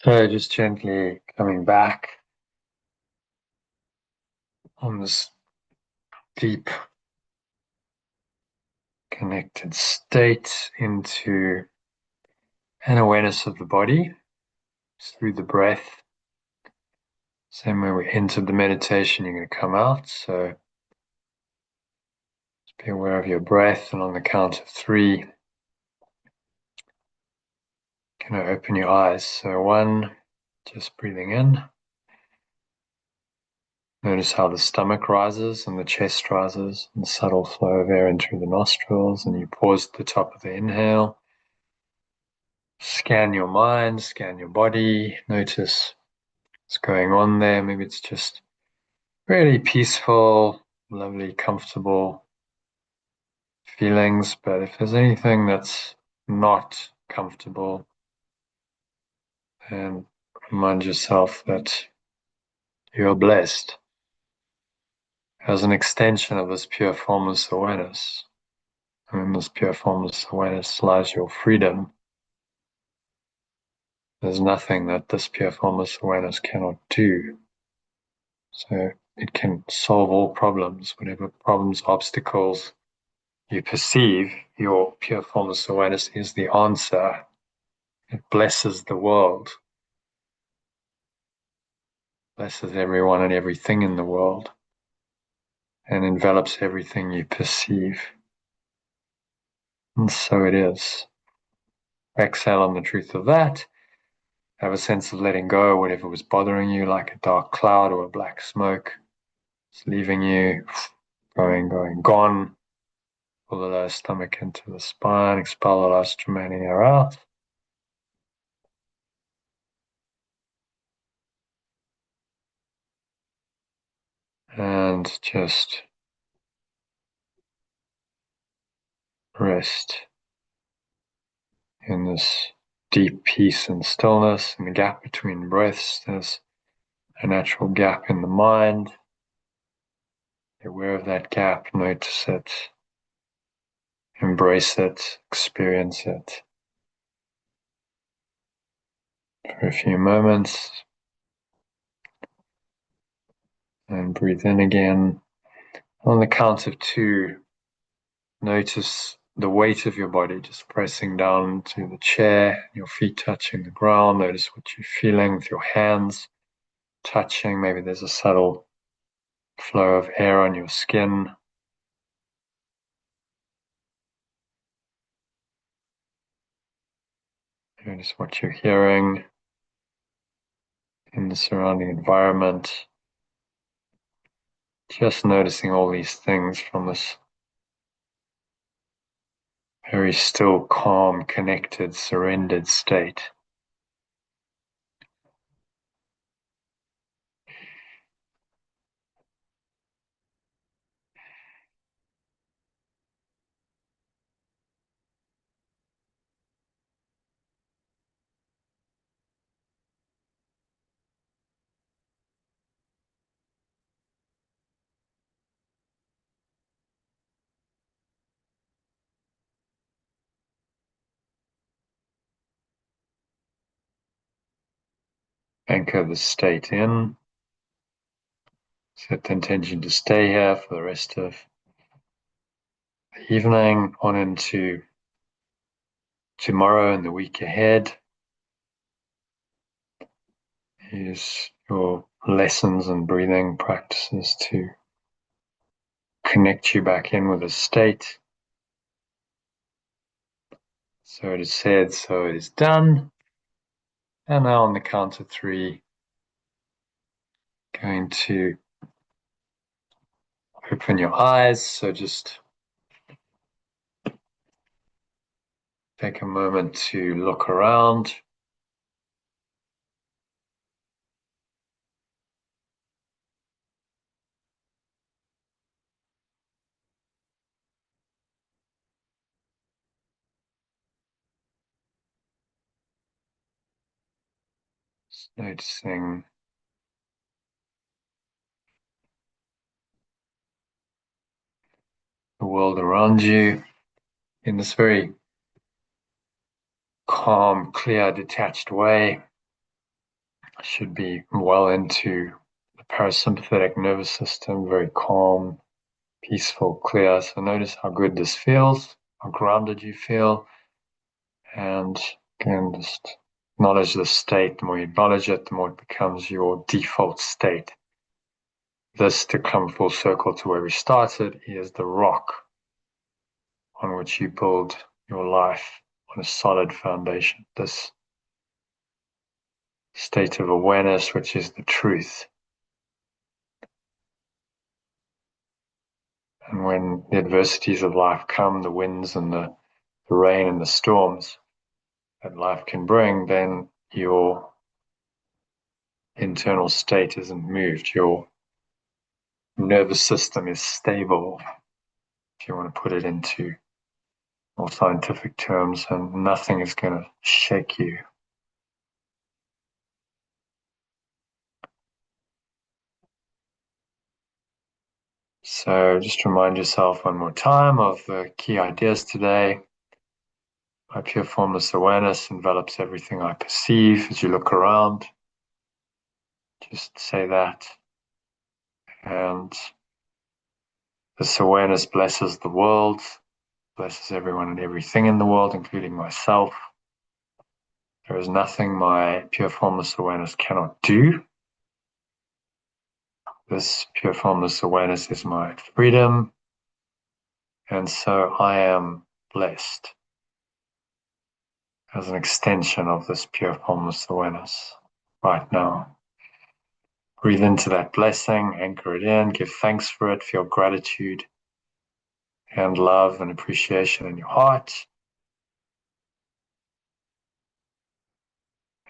So just gently coming back on this deep connected state into an awareness of the body through the breath. Same way we entered the meditation, you're going to come out. So just be aware of your breath, and on the count of 3, going to open your eyes. So 1, just breathing in. Notice how the stomach rises and the chest rises, and the subtle flow of air in through the nostrils, and you pause at the top of the inhale. Scan your mind, scan your body, notice what's going on there. Maybe it's just really peaceful, lovely, comfortable feelings, but if there's anything that's not comfortable, then remind yourself that you're blessed. As an extension of this pure formless awareness, and in this pure formless awareness lies your freedom. There's nothing that this pure formless awareness cannot do. So it can solve all problems, whatever problems, obstacles you perceive. Your pure formless awareness is the answer. It blesses the world, blesses everyone and everything in the world, and envelops everything you perceive. And so it is. Exhale on the truth of that. Have a sense of letting go of whatever was bothering you, like a dark cloud or a black smoke. It's leaving you, gone. Pull the lower stomach into the spine, expel the last remaining air out. And just rest in this deep peace and stillness. In the gap between breaths, there's a natural gap in the mind. Be aware of that gap, notice it, embrace it, experience it for a few moments. And breathe in again. On the count of 2, notice the weight of your body just pressing down to the chair, your feet touching the ground. Notice what you're feeling with your hands touching. Maybe there's a subtle flow of air on your skin. Notice what you're hearing in the surrounding environment. Just noticing all these things from this very still, calm, connected, surrendered state. Anchor the state in. Set the intention to stay here for the rest of the evening, on into tomorrow and the week ahead. Use your lessons and breathing practices to connect you back in with a state. So it is said, so it is done. And now on the count of 3, going to open your eyes. So just take a moment to look around. Just noticing the world around you in this very calm, clear, detached way. should be well into the parasympathetic nervous system, very calm, peaceful, clear. So notice how good this feels, how grounded you feel. And again, just acknowledge the state. The more you acknowledge it, the more it becomes your default state. This, to come full circle to where we started, is the rock on which you build your life on a solid foundation. This state of awareness, which is the truth. And when the adversities of life come, the winds and the rain and the storms that life can bring, then your internal state isn't moved. Your nervous system is stable, if you want to put it into more scientific terms, and nothing is going to shake you. So just remind yourself one more time of the key ideas today. My pure formless awareness envelops everything I perceive. As you look around, just say that. And this awareness blesses the world, blesses everyone and everything in the world, including myself. There is nothing my pure formless awareness cannot do. This pure formless awareness is my freedom. And so I am blessed as an extension of this pure formless awareness right now. Breathe into that blessing, anchor it in, give thanks for it, feel gratitude and love and appreciation in your heart.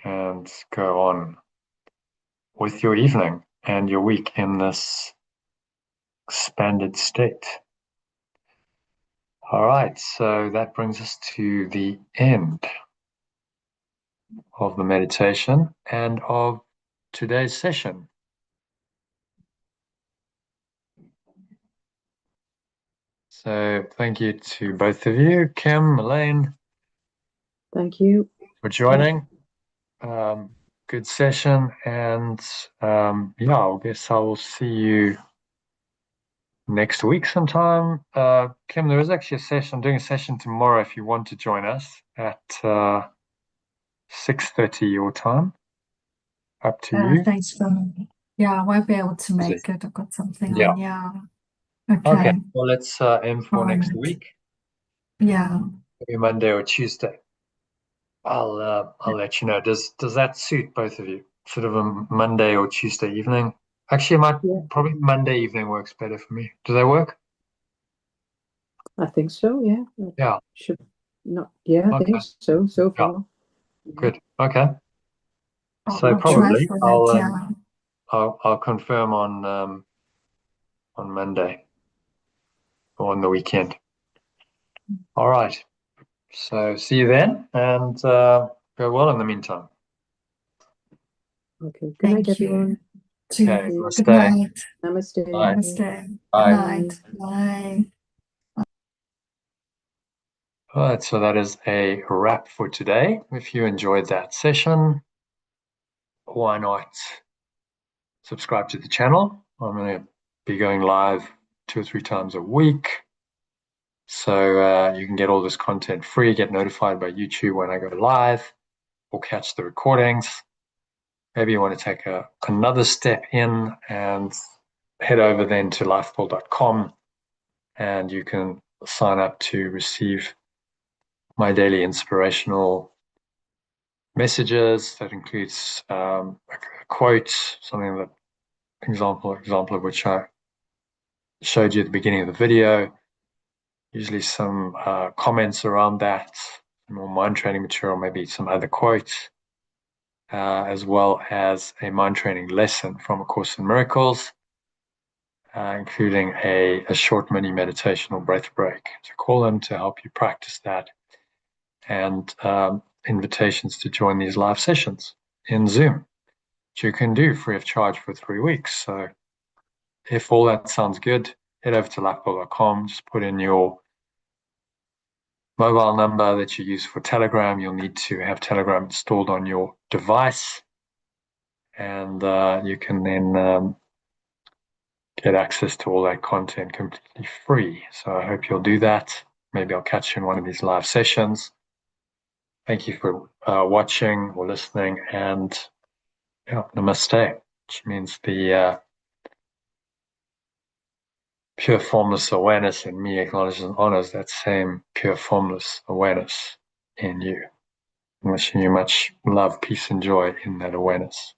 And go on with your evening and your week in this expanded state. All right, so that brings us to the end of the meditation and of today's session. So thank you to both of you, Kim, Elaine. Thank you for joining. Good session, and yeah, I guess I will see you next week sometime. Kim, there is actually a session. I'm doing a session tomorrow if you want to join us at 6:30 your time. Up to you. Thanks for me. Yeah, I won't be able to make it. I've got something Yeah. on. Yeah. Okay. Okay. Well, let's aim for next Alright. week, Yeah. maybe Monday or Tuesday. I'll let you know. Does that suit both of you? Sort of a Monday or Tuesday evening? Actually, probably Monday evening works better for me. Does that work? I think so, yeah. Yeah. Should not, yeah, I Okay. think so far. Good. Okay. So I'll try probably for that. Yeah. I'll confirm on Monday or on the weekend. All right. So see you then, and go well in the meantime. Okay. Good night, Thank you. everyone. Okay. Good Namaste. night. Namaste. Bye. Namaste. Good Bye. night. Bye. All right. So that is a wrap for today. If you enjoyed that session, why not subscribe to the channel? I'm going to be going live 2 or 3 times a week. So you can get all this content free, get notified by YouTube when I go live, or catch the recordings. Maybe you want to take another step in and head over then to lifepool.com, and you can sign up to receive my daily inspirational messages. That includes a quote, something that example of which I showed you at the beginning of the video. Usually some comments around that, more mind training material, maybe some other quotes, as well as a mind training lesson from A Course in Miracles, including a short mini meditation or breath break to call them to help you practice that, and invitations to join these live sessions in Zoom, which you can do free of charge for 3 weeks. So if all that sounds good, head over to lifepool.com, just put in your mobile number that you use for Telegram. You'll need to have Telegram installed on your device, and you can then get access to all that content completely free. So I hope you'll do that. Maybe I'll catch you in one of these live sessions. Thank you for watching or listening, and namaste, which means the pure formless awareness in me acknowledges and honors that same pure formless awareness in you. I'm wishing you much love, peace, and joy in that awareness.